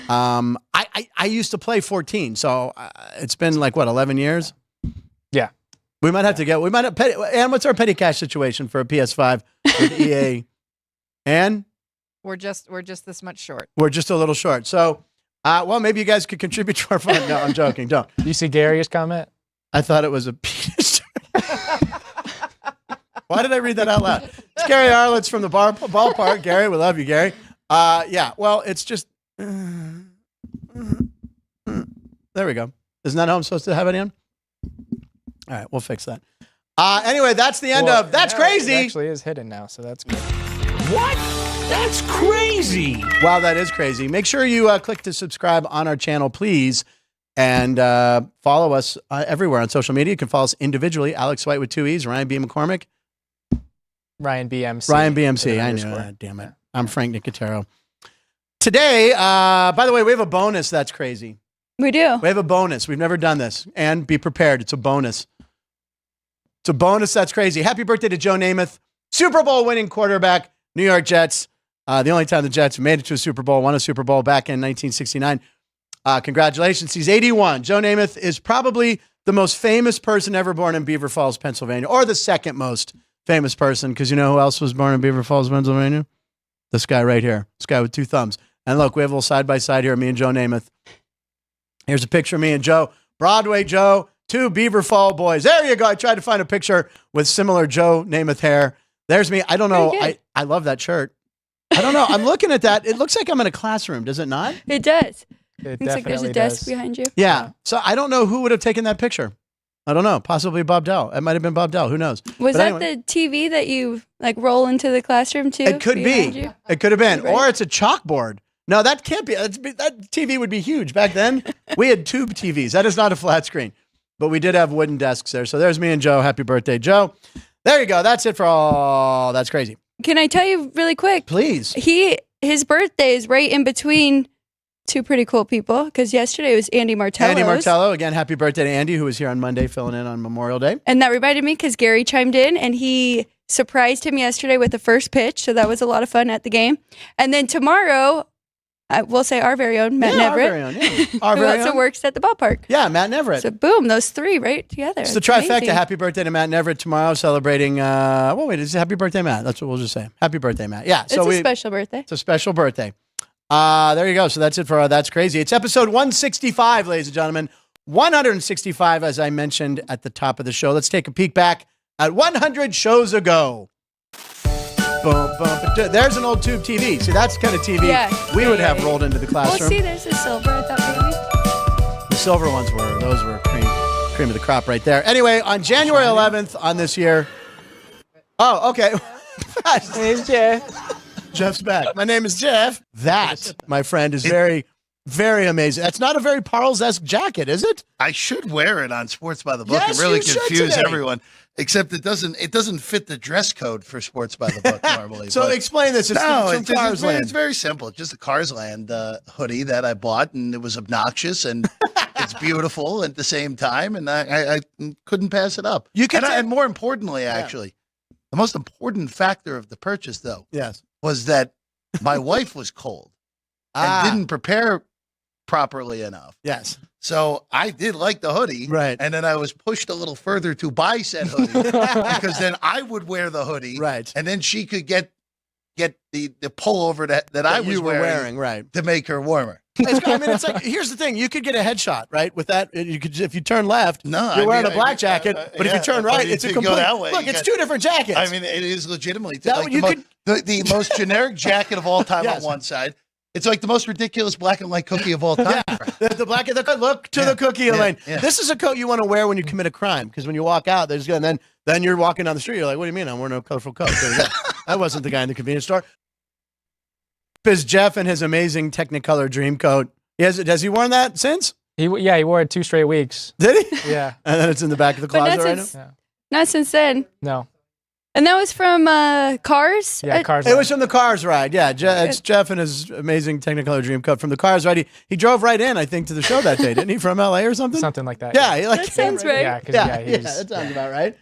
[SPEAKER 1] I used to play 14, so it's been like, what, 11 years?
[SPEAKER 2] Yeah.
[SPEAKER 1] We might have to get, and what's our petty cash situation for a PS5 with EA? And
[SPEAKER 4] We're just this much short.
[SPEAKER 1] we're just a little short. So, well, maybe you guys could contribute to our fund. No, I'm joking. Don't.
[SPEAKER 2] You see Gary's comment?
[SPEAKER 1] I thought it was a penis. Why did I read that out loud? It's Gary Arlitz from the ballpark. Gary, we love you, Gary. Yeah, well, it's just... there we go. Isn't that how I'm supposed to have it in? All right, we'll fix that. Anyway, that's the end of That's Crazy.
[SPEAKER 2] It actually is hidden now, so that's good.
[SPEAKER 5] What? That's crazy.
[SPEAKER 1] Wow, that is crazy. Make sure you click to subscribe on our channel, please. And follow us everywhere on social media. You can follow us individually. Alex White with 2 E's, Ryan B. McCormick.
[SPEAKER 2] Ryan BMC.
[SPEAKER 1] Ryan BMC. I knew that. Damn it. I'm Frank Nicotero. Today, by the way, we have a bonus. That's crazy.
[SPEAKER 3] We do.
[SPEAKER 1] We have a bonus. We've never done this. And be prepared. It's a bonus. It's a bonus. That's crazy. Happy birthday to Joe Namath, Super Bowl winning quarterback, New York Jets. The only time the Jets made it to a Super Bowl, won a Super Bowl back in 1969. Congratulations. He's 81. Joe Namath is probably the most famous person ever born in Beaver Falls, Pennsylvania, or the second most famous person, because you know who else was born in Beaver Falls, Pennsylvania? This guy right here. This guy with 2 thumbs. And look, we have a little side-by-side here, me and Joe Namath. Here's a picture of me and Joe. Broadway Joe, 2 Beaver Fall boys. There you go. I tried to find a picture with similar Joe Namath hair. There's me. I don't know. I love that shirt. I don't know. I'm looking at that. It looks like I'm in a classroom. Does it not?
[SPEAKER 3] It does.
[SPEAKER 2] It
[SPEAKER 3] Looks like there's a desk behind you.
[SPEAKER 1] Yeah. So I don't know who would have taken that picture. I don't know. Possibly Bob Dell. It might have been Bob Dell. Who knows?
[SPEAKER 3] Was that the TV that you like roll into the classroom too?
[SPEAKER 1] It could be. It could have been. Right. Or it's a chalkboard. No, that can't be. That TV would be huge. Back then, we had tube TVs. That is not a flat screen. But we did have wooden desks there. So there's me and Joe. Happy birthday, Joe. There you go. That's it for all. That's crazy.
[SPEAKER 3] Can I tell you really quick?
[SPEAKER 1] Please.
[SPEAKER 3] His birthday is right in between 2 pretty cool people, because yesterday was Andy Martello.
[SPEAKER 1] Andy Martello. Again, happy birthday to Andy, who was here on Monday filling in on Memorial Day.
[SPEAKER 3] And that reminded me because Gary chimed in and he surprised him yesterday with the first pitch. So that was a lot of fun at the game. And then tomorrow, we'll say our very own Matt Neverett.
[SPEAKER 1] Our very own, yeah. Our
[SPEAKER 3] who
[SPEAKER 1] very
[SPEAKER 3] also
[SPEAKER 1] own.
[SPEAKER 3] works at the ballpark.
[SPEAKER 1] Yeah, Matt Neverett.
[SPEAKER 3] So boom, those 3 right together.
[SPEAKER 1] It's the trifecta. Happy birthday to Matt Neverett tomorrow, celebrating. It's happy birthday, Matt. That's what we'll just say. Happy birthday, Matt. Yeah.
[SPEAKER 3] So it's a special birthday.
[SPEAKER 1] It's a special birthday. There you go. So that's it for That's Crazy. It's episode 165, ladies and gentlemen. 165, as I mentioned at the top of the show. Let's take a peek back at 100 shows ago. Boom, boom. There's an old tube TV. See, that's the kind of TV we would have rolled into the classroom.
[SPEAKER 3] Oh, see, there's a silver. I thought maybe.
[SPEAKER 1] The silver ones were cream of the crop right there. Anyway, on January 11th on this year. Oh, okay.
[SPEAKER 2] Hey, Jeff.
[SPEAKER 1] Jeff's back. My name is Jeff. That, my friend, is very, very amazing. That's not a very Parles-esque jacket, is it?
[SPEAKER 6] I should wear it on Sports by the Book
[SPEAKER 1] Yes,
[SPEAKER 6] and really
[SPEAKER 1] you should
[SPEAKER 6] confuse
[SPEAKER 1] today.
[SPEAKER 6] everyone. Except it doesn't fit the dress code for Sports by the Book normally.
[SPEAKER 1] So explain this. It's from Cars Land.
[SPEAKER 6] It's very simple. It's just a Cars Land hoodie that I bought, and it was obnoxious, and it's beautiful at the same time, and I couldn't pass it up. And more importantly, actually, the most important factor of the purchase, though, was that my wife was cold and didn't prepare properly enough.
[SPEAKER 1] Yes.
[SPEAKER 6] So I did like the hoodie.
[SPEAKER 1] Right.
[SPEAKER 6] And then I was pushed a little further to buy said hoodie because then I would wear the hoodie.
[SPEAKER 1] Right.
[SPEAKER 6] And then she could get the pullover that I was wearing
[SPEAKER 1] right,
[SPEAKER 6] to make her warmer.
[SPEAKER 1] It's like, here's the thing. You could get a headshot, right? With that, you could, if you turn left, you're wearing a black jacket. But if you turn right, it's a complete,
[SPEAKER 6] that way.
[SPEAKER 1] Look, it's 2 different jackets.
[SPEAKER 6] I mean, it is legitimately
[SPEAKER 1] That,
[SPEAKER 6] the most generic jacket of all time on one side. It's like the most ridiculous black and white cookie of all time.
[SPEAKER 1] The black of the look to the cookie lane. Yeah. This is a coat you want to wear when you commit a crime, because when you walk out, and then you're walking down the street. You're like, what do you mean? I'm wearing a colorful coat. I wasn't the guy in the convenience store. Is Jeff in his amazing Technicolor dream coat? Has he worn that since?
[SPEAKER 2] He wore it 2 straight weeks.
[SPEAKER 1] Did he?
[SPEAKER 2] Yeah.
[SPEAKER 1] And then it's in the back of the closet right now?
[SPEAKER 3] Not since then.
[SPEAKER 2] No.
[SPEAKER 3] And that was from Cars?
[SPEAKER 2] Yeah, Cars.
[SPEAKER 1] It was from the Cars ride. Yeah, it's Jeff and his amazing Technicolor dream coat from the Cars ride. He drove right in, I think, to the show that day, didn't he? From LA or something?
[SPEAKER 2] Something like that.
[SPEAKER 1] Yeah,
[SPEAKER 3] that sounds right.
[SPEAKER 2] Yeah,
[SPEAKER 1] that sounds about right.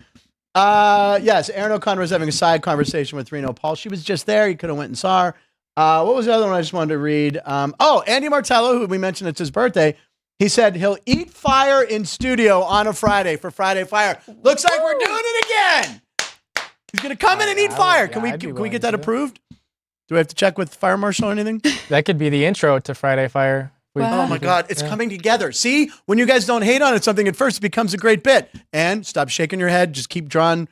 [SPEAKER 1] Yes, Aaron O'Connor was having a side conversation with Reno Paul. She was just there. He could have went and saw her. What was the other one I just wanted to read? Andy Martello, who we mentioned it's his birthday. He said he'll eat fire in studio on a Friday for Friday Fire. Looks like we're doing it again. He's going to come in and eat fire. Can we get that approved? Do we have to check with fire marshal or anything?
[SPEAKER 2] That could be the intro to Friday Fire.
[SPEAKER 1] Wow. Oh my God, it's coming together. See, when you guys don't hate on it, something at first, it becomes a great bit. And stop shaking your head. Just keep drawing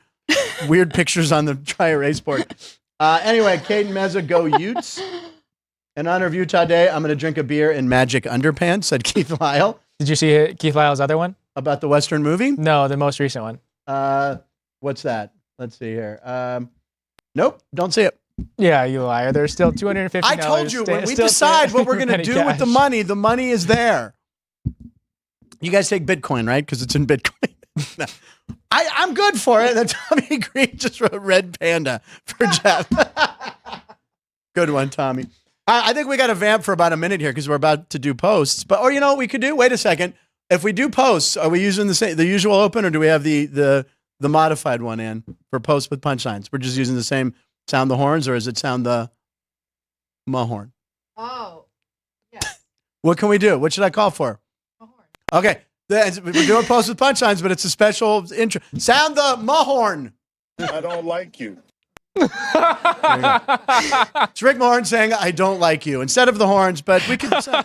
[SPEAKER 1] weird pictures on the dry erase board. Anyway, Caden Meza, go Utes. In honor of Utah Day, I'm going to drink a beer in magic underpants, said Keith Lyle.
[SPEAKER 2] Did you see Keith Lyle's other one?
[SPEAKER 1] About the Western movie?
[SPEAKER 2] No, the most recent one.
[SPEAKER 1] What's that? Let's see here. Nope, don't see it.
[SPEAKER 2] Yeah, you liar. There's still $250.
[SPEAKER 1] I told you, when we decide what we're going to do with the money is there. You guys take Bitcoin, right? Because it's in Bitcoin. No. I'm good for it. And then Tommy Green just wrote Red Panda for Jeff. Good one, Tommy. I think we got to vamp for about a minute here because we're about to do posts. But, or you know what we could do? Wait a second. If we do posts, are we using the usual open, or do we have the modified one in for posts with punchlines? We're just using the same sound the horns, or is it sound the horn?
[SPEAKER 4] Oh, yeah.
[SPEAKER 1] What can we do? What should I call for? Okay. We're doing posts with punchlines, but it's a special intro. Sound the horn.
[SPEAKER 7] I don't like you.
[SPEAKER 1] It's Rick Mahorn saying, I don't like you, instead of the horns, but we can say.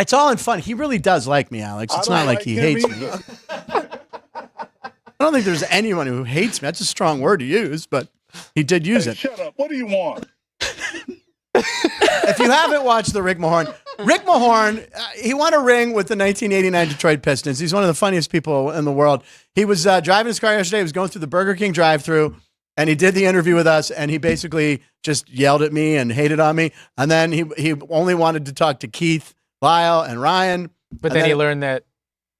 [SPEAKER 1] It's all in fun. He really does like me, Alex. It's not like he hates me. I don't think there's anyone who hates me. That's a strong word to use, but he did use it.
[SPEAKER 7] Shut up. What do you want?
[SPEAKER 1] If you haven't watched the Rick Mahorn, he won a ring with the 1989 Detroit Pistons. He's one of the funniest people in the world. He was driving his car yesterday. He was going through the Burger King drive-thru, and he did the interview with us, and he basically just yelled at me and hated on me. And then he only wanted to talk to Keith, Lyle, and Ryan.
[SPEAKER 2] But then he learned that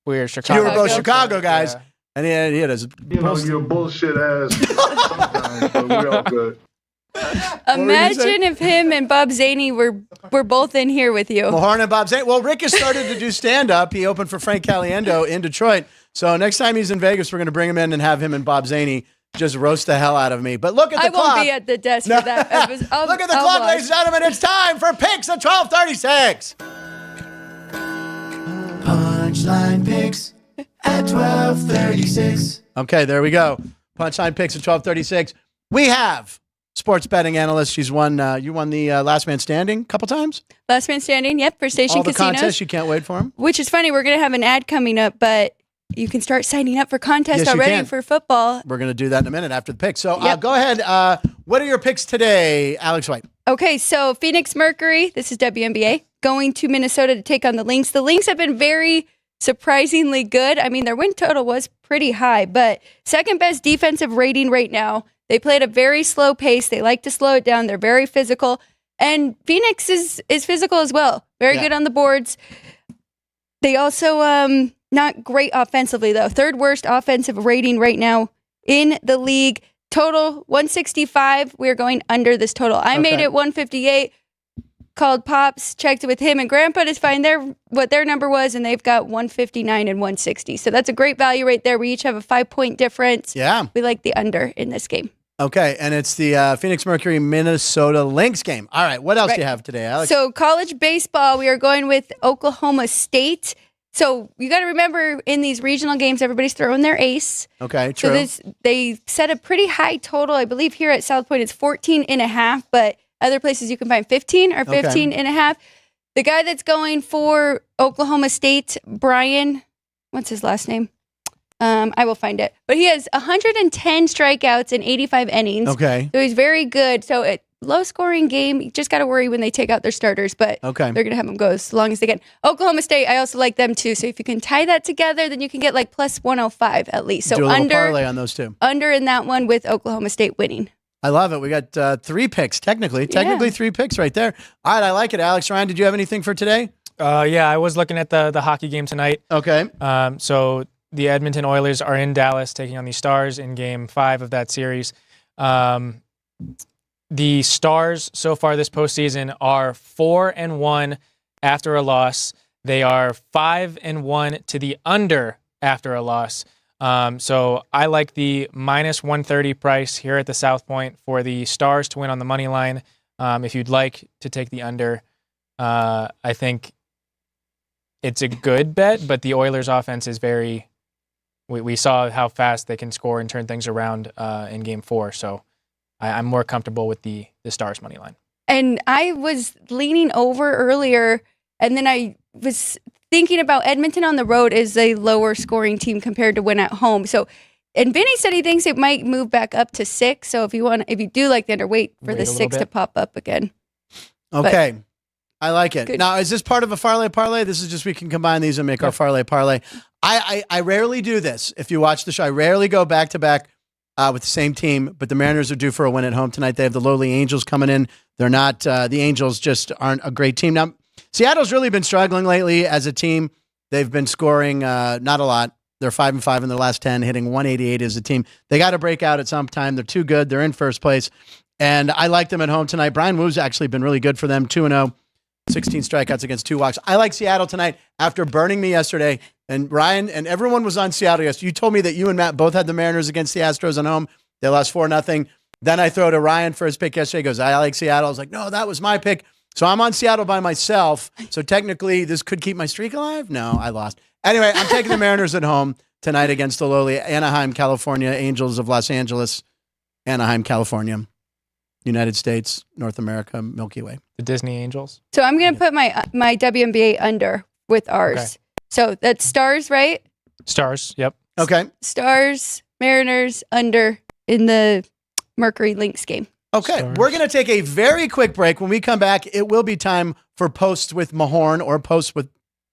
[SPEAKER 2] we're Chicago.
[SPEAKER 1] You were both Chicago guys. Yeah. And he had his...
[SPEAKER 7] you're bullshit ass sometimes, but we're all good.
[SPEAKER 3] Imagine if him and Bob Zaney were both in here with you.
[SPEAKER 1] Mahorn and Bob Zaney. Well, Rick has started to do stand-up. He opened for Frank Caliendo in Detroit. So next time he's in Vegas, we're going to bring him in and have him and Bob Zaney just roast the hell out of me. But look at the clock.
[SPEAKER 3] I won't be at the desk for that.
[SPEAKER 1] Look at the clock, ladies and gentlemen. It's time for Picks at 12:36. Punchline Picks at 12:36. Okay, there we go. Punchline Picks at 12:36. We have sports betting analyst. She's won. You won the Last Man Standing a couple times.
[SPEAKER 3] Last Man Standing, yep, for Station
[SPEAKER 1] All the
[SPEAKER 3] Casinos.
[SPEAKER 1] contests. You can't wait for them.
[SPEAKER 3] Which is funny. We're going to have an ad coming up, but you can start signing up for contests already for football.
[SPEAKER 1] We're going to do that in a minute after the picks. So go ahead. What are your picks today, Alex White?
[SPEAKER 3] Okay, so Phoenix Mercury, this is WNBA, going to Minnesota to take on the Lynx. The Lynx have been very surprisingly good. I mean, their win total was pretty high, but second best defensive rating right now. They play at a very slow pace. They like to slow it down. They're very physical. And Phoenix is physical as well. Very good on the boards. They also, not great offensively, though. Third worst offensive rating right now in the league. Total 165. We're going under this total. I made it 158. Called Pops, checked it with him and Grandpa to find what their number was, and they've got 159 and 160. So that's a great value right there. We each have a 5-point difference.
[SPEAKER 1] Yeah.
[SPEAKER 3] We like the under in this game.
[SPEAKER 1] Okay, and it's the Phoenix Mercury Minnesota Lynx game. All right, what else do you have today, Alex?
[SPEAKER 3] So college baseball, we are going with Oklahoma State. So you got to remember, in these regional games, everybody's throwing their ace.
[SPEAKER 1] Okay, true.
[SPEAKER 3] So they set a pretty high total. I believe here at South Point it's 14.5, but other places you can find 15 or 15.5. The guy that's going for Oklahoma State, Brian, what's his last name? I will find it. But he has 110 strikeouts in 85 innings.
[SPEAKER 1] Okay.
[SPEAKER 3] So he's very good. So low-scoring game. You just got to worry when they take out their starters, but they're going to have them go as long as they can. Oklahoma State, I also like them too. So if you can tie that together, then you can get like plus 105 at least. So
[SPEAKER 1] do a little parlay on those two.
[SPEAKER 3] Under in that one with Oklahoma State winning.
[SPEAKER 1] I love it. We got 3 picks, technically 3 picks right there. All right, I like it. Alex, Ryan, did you have anything for today?
[SPEAKER 2] Yeah, I was looking at the hockey game tonight.
[SPEAKER 1] Okay.
[SPEAKER 2] So the Edmonton Oilers are in Dallas taking on the Stars in Game 5 of that series. The Stars so far this postseason are 4-1 after a loss. They are 5-1 to the under after a loss. So I like the minus 130 price here at the South Point for the Stars to win on the money line. If you'd like to take the under, I think it's a good bet, but the Oilers offense is very, we saw how fast they can score and turn things around in Game 4. So I'm more comfortable with the Stars money line.
[SPEAKER 3] And I was leaning over earlier, and then I was thinking about Edmonton on the road is a lower scoring team compared to win at home. So, and Vinny said he thinks it might move back up to 6. So if you do like the under, wait for the 6 to pop up again.
[SPEAKER 1] Okay. I like it. Good. Now, is this part of a parlay? This is just, we can combine these and make our parlay. I rarely do this. If you watch the show, I rarely go back to back with the same team, but the Mariners are due for a win at home tonight. They have the lowly Angels coming in. They're not, the Angels just aren't a great team. Now, Seattle's really been struggling lately as a team. They've been scoring not a lot. They're 5-5 in their last 10, hitting 188 as a team. They got to break out at some time. They're too good. They're in first place. And I like them at home tonight. Brian Wu's actually been really good for them. 2-0, 16 strikeouts against 2 walks. I like Seattle tonight after burning me yesterday. And Ryan and everyone was on Seattle yesterday. You told me that you and Matt both had the Mariners against the Astros at home. They lost 4-0. Then I throw to Ryan for his pick yesterday. He goes, I like Seattle. I was like, no, that was my pick. So I'm on Seattle by myself. So technically, this could keep my streak alive. No, I lost. Anyway, I'm taking the Mariners at home tonight against the lowly Anaheim, California Angels of Los Angeles. Anaheim, California, United States, North America, Milky Way.
[SPEAKER 2] The Disney Angels.
[SPEAKER 3] So I'm going to put my WNBA under with ours.
[SPEAKER 2] Okay.
[SPEAKER 3] So that's Stars, right?
[SPEAKER 2] Stars. Yep.
[SPEAKER 1] Okay.
[SPEAKER 3] Stars, Mariners under in the Mercury Lynx game.
[SPEAKER 1] Okay.
[SPEAKER 2] Stars.
[SPEAKER 1] We're going to take a very quick break. When we come back, it will be time for Posts with Mahorn or Posts with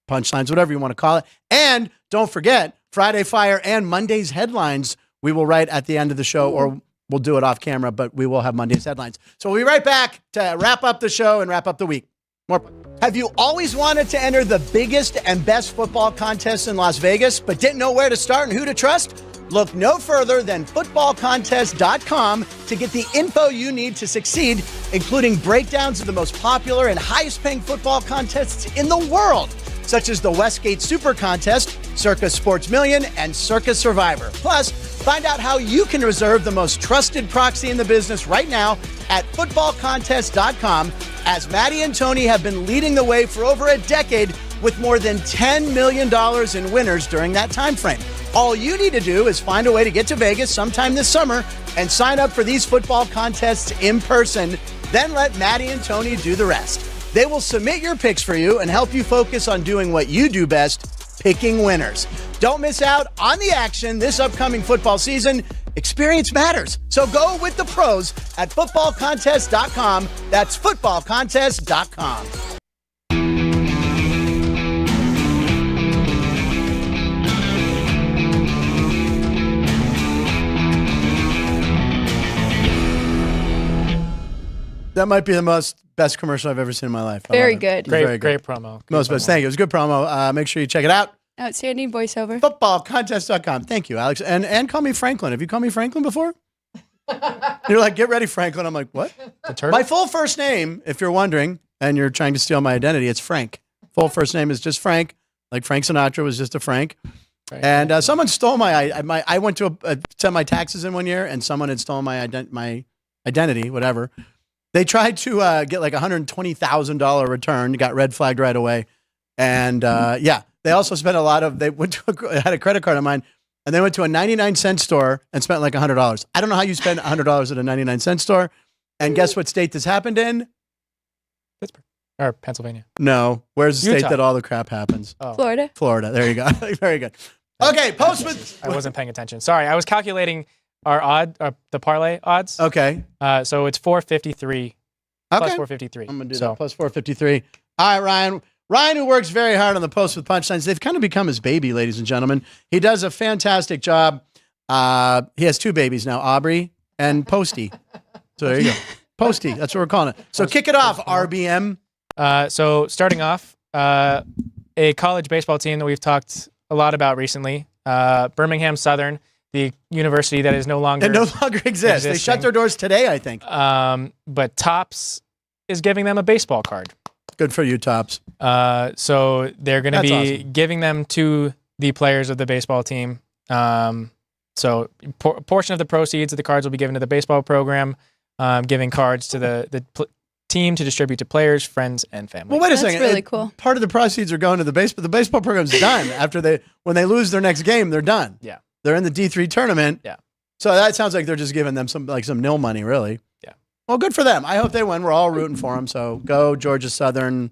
[SPEAKER 1] Punchlines, whatever you want to call it. And don't forget, Friday Fire and Monday's headlines we will write at the end of the show, or we'll do it off camera, but we will have Monday's headlines. So we'll be right back to wrap up the show and wrap up the week. More. Have you always wanted to enter the biggest and best football contest in Las Vegas, but didn't know where to start and who to trust? Look no further than footballcontest.com to get the info you need to succeed, including breakdowns of the most popular and highest paying football contests in the world, such as the Westgate Super Contest, Circus Sports Million, and Circus Survivor. Plus, find out how you can reserve the most trusted proxy in the business right now at footballcontest.com, as Maddie and Tony have been leading the way for over a decade with more than $10 million in winners during that time frame. All you need to do is find a way to get to Vegas sometime this summer and sign up for these football contests in person. Then let Maddie and Tony do the rest. They will submit your picks for you and help you focus on doing what you do best, picking winners. Don't miss out on the action this upcoming football season. Experience matters. So go with the pros at footballcontest.com. That's footballcontest.com. That might be the best commercial I've ever seen in my life.
[SPEAKER 3] Very good.
[SPEAKER 2] Great promo.
[SPEAKER 1] Most best. Thank you. It was a good promo. Make sure you check it out.
[SPEAKER 3] Outstanding voiceover.
[SPEAKER 1] Footballcontest.com. Thank you, Alex. And call me Franklin. Have you called me Franklin before? You're like, get ready, Franklin. I'm like, what? My full first name, if you're wondering, and you're trying to steal my identity, it's Frank. Full first name is just Frank. Like Frank Sinatra was just a Frank. Right. And someone stole I went to send my taxes in one year, and someone had stolen my identity, whatever. They tried to get like $120,000 return, got red flagged right away. And they also spent they had a credit card of mine, and they went to a 99-cent store and spent like $100. I don't know how you spend $100 at a 99-cent store. And guess what state this happened in?
[SPEAKER 2] Pittsburgh. Or Pennsylvania.
[SPEAKER 1] No. Where's the
[SPEAKER 2] Utah.
[SPEAKER 1] state that all the crap happens?
[SPEAKER 2] Oh.
[SPEAKER 3] Florida.
[SPEAKER 1] There you go. Very good. Okay, Post with...
[SPEAKER 2] I wasn't paying attention. Sorry, I was calculating our the parlay odds.
[SPEAKER 1] Okay.
[SPEAKER 2] So it's 453. Plus
[SPEAKER 1] Okay.
[SPEAKER 2] 453.
[SPEAKER 1] I'm going to do that. Plus 453. All right, Ryan. Ryan, who works very hard on the Post with Punchlines. They've kind of become his baby, ladies and gentlemen. He does a fantastic job. He has two babies now, Aubrey and Posty. So there you go. Posty. That's what we're calling it. So kick it off, RBM.
[SPEAKER 2] So starting off, a college baseball team that we've talked a lot about recently, Birmingham Southern, the university that is no longer
[SPEAKER 1] exists. They shut their doors today, I think.
[SPEAKER 2] But Topps is giving them a baseball card.
[SPEAKER 1] Good for you, Topps.
[SPEAKER 2] So they're going to be
[SPEAKER 1] awesome.
[SPEAKER 2] giving them to the players of the baseball team. So a portion of the proceeds of the cards will be given to the baseball program, giving cards to the team to distribute to players, friends, and family.
[SPEAKER 1] Well, wait a second.
[SPEAKER 3] That's really cool.
[SPEAKER 1] Part of the proceeds are going to the baseball. The baseball program's done when they lose their next game. They're done.
[SPEAKER 2] Yeah,
[SPEAKER 1] they're in the D3 tournament.
[SPEAKER 2] Yeah.
[SPEAKER 1] So that sounds like they're just giving them some nil money, really.
[SPEAKER 2] Yeah.
[SPEAKER 1] Well, good for them. I hope they win. We're all rooting for them. So go Georgia Southern,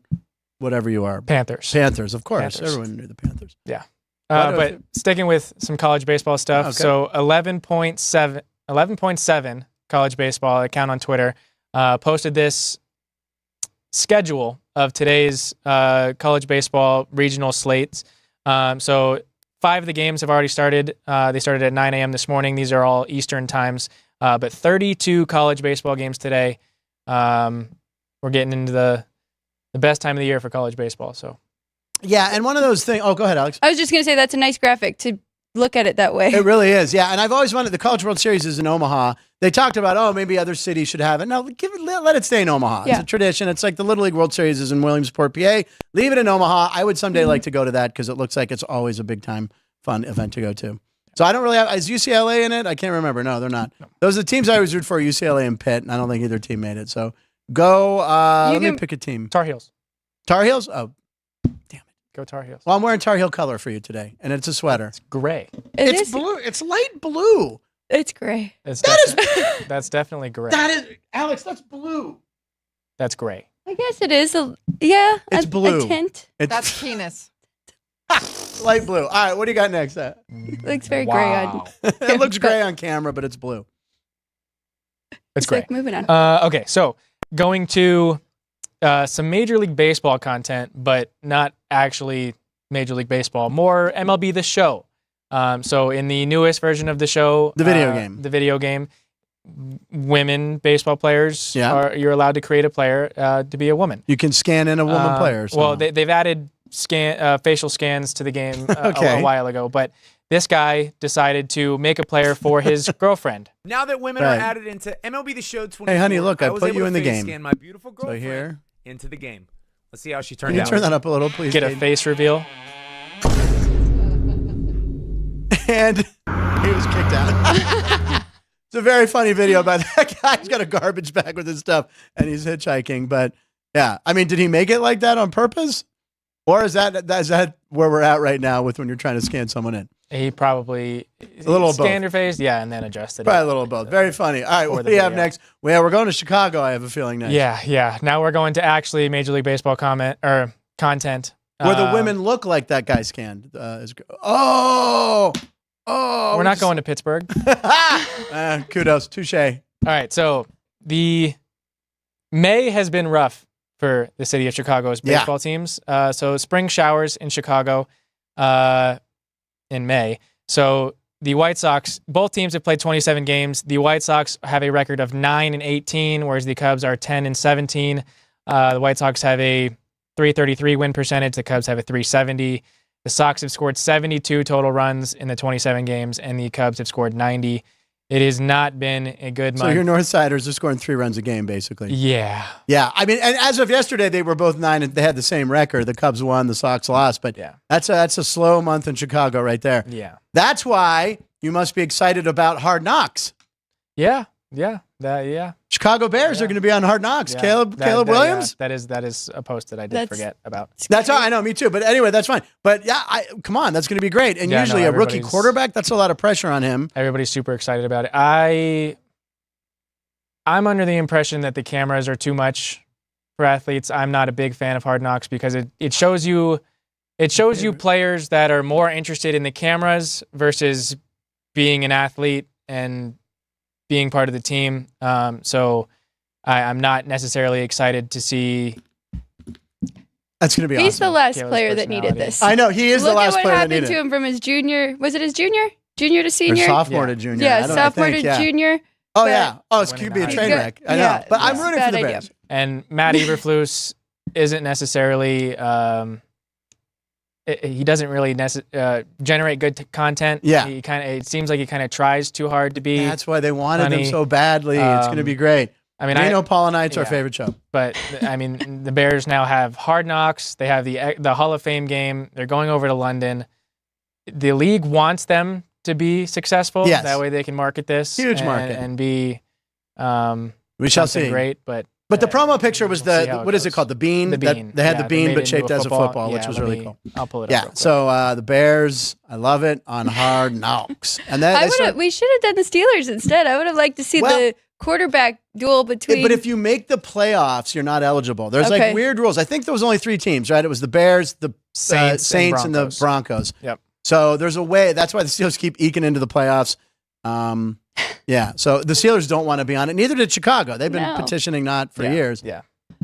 [SPEAKER 1] whatever you are.
[SPEAKER 2] Panthers,
[SPEAKER 1] of course.
[SPEAKER 2] Panthers.
[SPEAKER 1] Everyone knew the Panthers.
[SPEAKER 2] Yeah. But sticking with some college baseball stuff.
[SPEAKER 1] Okay.
[SPEAKER 2] So 11.7 college baseball account on Twitter posted this schedule of today's college baseball regional slates. So 5 of the games have already started. They started at 9 a.m. this morning. These are all Eastern times. But 32 college baseball games today. We're getting into the best time of the year for college baseball. So.
[SPEAKER 1] Yeah, and one of those things. Oh, go ahead, Alex.
[SPEAKER 3] I was just going to say that's a nice graphic to look at it that way.
[SPEAKER 1] It really is, yeah. And I've always wanted the College World Series is in Omaha. They talked about, maybe other cities should have it. No, let it stay in Omaha.
[SPEAKER 3] Yeah.
[SPEAKER 1] It's a tradition. It's like the Little League World Series is in Williamsport, PA. Leave it in Omaha. I would someday like to go to that because it looks like it's always a big time fun event to go to. So I don't really have. Is UCLA in it? I can't remember. No, they're not. No. Those are the teams I always root for: UCLA and Pitt. And I don't think either team made it. So go. Let me pick a team.
[SPEAKER 2] Tar Heels.
[SPEAKER 1] Tar Heels. Oh, damn it.
[SPEAKER 2] Go Tar Heels.
[SPEAKER 1] Well, I'm wearing Tar Heel color for you today, and it's a sweater.
[SPEAKER 2] It's gray.
[SPEAKER 1] It's blue. It's light blue.
[SPEAKER 3] It's gray.
[SPEAKER 2] That's definitely gray.
[SPEAKER 1] That is, Alex. That's blue.
[SPEAKER 2] That's gray.
[SPEAKER 3] I guess it is.
[SPEAKER 1] It's blue.
[SPEAKER 3] A tint.
[SPEAKER 4] That's penis.
[SPEAKER 1] Light blue. All right, what do you got next?
[SPEAKER 3] Looks very gray on.
[SPEAKER 1] It looks gray on camera, but it's blue.
[SPEAKER 2] It's great.
[SPEAKER 3] Moving on.
[SPEAKER 2] Okay, so going to some Major League Baseball content, but not actually Major League Baseball. More MLB The Show. So in the newest version of the show,
[SPEAKER 1] the video game,
[SPEAKER 2] women baseball players you're allowed to create a player to be a woman.
[SPEAKER 1] You can scan in a woman player. So.
[SPEAKER 2] Well, they've added facial scans to the game a while ago, but this guy decided to make a player for his girlfriend.
[SPEAKER 8] Now that women are added into MLB The Show 24,
[SPEAKER 1] hey, honey, look, I put you in the game.
[SPEAKER 8] Scan my beautiful girlfriend
[SPEAKER 1] here
[SPEAKER 8] into the game. Let's see how she turned out.
[SPEAKER 1] Can you turn that up a little, please?
[SPEAKER 2] Get a face reveal.
[SPEAKER 1] And he was kicked out. It's a very funny video about that guy. He's got a garbage bag with his stuff, and he's hitchhiking. But, yeah, I mean, did he make it like that on purpose? Or is that where we're at right now with when you're trying to scan someone in?
[SPEAKER 2] He probably
[SPEAKER 1] a little
[SPEAKER 2] scanned your face, and then adjusted
[SPEAKER 1] probably a little of both. Very funny. All right, what do we have next? Well, we're going to Chicago, I have a feeling, next.
[SPEAKER 2] Yeah. Now we're going to actually Major League Baseball content.
[SPEAKER 1] Where the women look like that guy scanned. We're
[SPEAKER 2] not going to Pittsburgh.
[SPEAKER 1] Kudos. Touche.
[SPEAKER 2] All right, so the May has been rough for the city of Chicago's baseball teams. So spring showers in Chicago in May. So the White Sox, both teams have played 27 games. The White Sox have a record of 9-18, whereas the Cubs are 10-17. The White Sox have a .333 win percentage. The Cubs have a .370. The Sox have scored 72 total runs in the 27 games, and the Cubs have scored 90. It has not been a good month.
[SPEAKER 1] So your Northsiders are scoring 3 runs a game, basically.
[SPEAKER 2] Yeah.
[SPEAKER 1] Yeah. I mean, and as of yesterday, they were both 9, and they had the same record. The Cubs won, the Sox lost. But that's a slow month in Chicago right there.
[SPEAKER 2] Yeah.
[SPEAKER 1] That's why you must be excited about Hard Knocks.
[SPEAKER 2] Yeah.
[SPEAKER 1] Chicago Bears are going to be on Hard Knocks. Yeah. Caleb Williams?
[SPEAKER 2] That is a post that I did forget about.
[SPEAKER 1] That's all I know, me too. But anyway, that's fine. But come on, that's going to be great. And usually a rookie quarterback, that's a lot of pressure on him.
[SPEAKER 2] Everybody's super excited about it. I'm under the impression that the cameras are too much for athletes. I'm not a big fan of Hard Knocks because it shows you players that are more interested in the cameras versus being an athlete and being part of the team. So I'm not necessarily excited to see.
[SPEAKER 1] That's going to be awesome.
[SPEAKER 3] He's the last player that needed this.
[SPEAKER 1] I know. He is the last player that needed it.
[SPEAKER 3] Look at what happened to him from his junior. Was it his junior? Junior to senior?
[SPEAKER 1] Or sophomore to junior.
[SPEAKER 3] Yeah, sophomore to junior.
[SPEAKER 1] Oh, yeah. Oh, it's could be a train wreck. I know. But I'm rooting for the Bears.
[SPEAKER 2] And Matt Eberflus isn't necessarily... he doesn't really generate good content.
[SPEAKER 1] Yeah,
[SPEAKER 2] it seems like he kind of tries too hard to be.
[SPEAKER 1] That's why they wanted him so badly. It's going to be great.
[SPEAKER 2] I mean,
[SPEAKER 1] Paul and it's our favorite show.
[SPEAKER 2] But I mean, the Bears now have Hard Knocks. They have the Hall of Fame game. They're going over to London. The league wants them to be successful.
[SPEAKER 1] Yes.
[SPEAKER 2] That way they can market this
[SPEAKER 1] huge market
[SPEAKER 2] and be.
[SPEAKER 1] We shall see.
[SPEAKER 2] Great, but
[SPEAKER 1] the promo picture was what is it called? The bean.
[SPEAKER 2] The bean.
[SPEAKER 1] They had the bean, but shaped as a football, which was really cool.
[SPEAKER 2] I'll pull it up.
[SPEAKER 1] Yeah. So the Bears, I love it on Hard Knocks. And then
[SPEAKER 3] we should have done the Steelers instead. I would have liked to see the quarterback duel between.
[SPEAKER 1] But if you make the playoffs, you're not eligible. There's like weird rules. I think there was only 3 teams, right? It was the Bears, the Saints and the Broncos.
[SPEAKER 2] Yep.
[SPEAKER 1] So there's a way. That's why the Steelers keep eking into the playoffs. Yeah. So the Steelers don't want to be on it. Neither did Chicago. They've been petitioning not for years.
[SPEAKER 2] Yeah.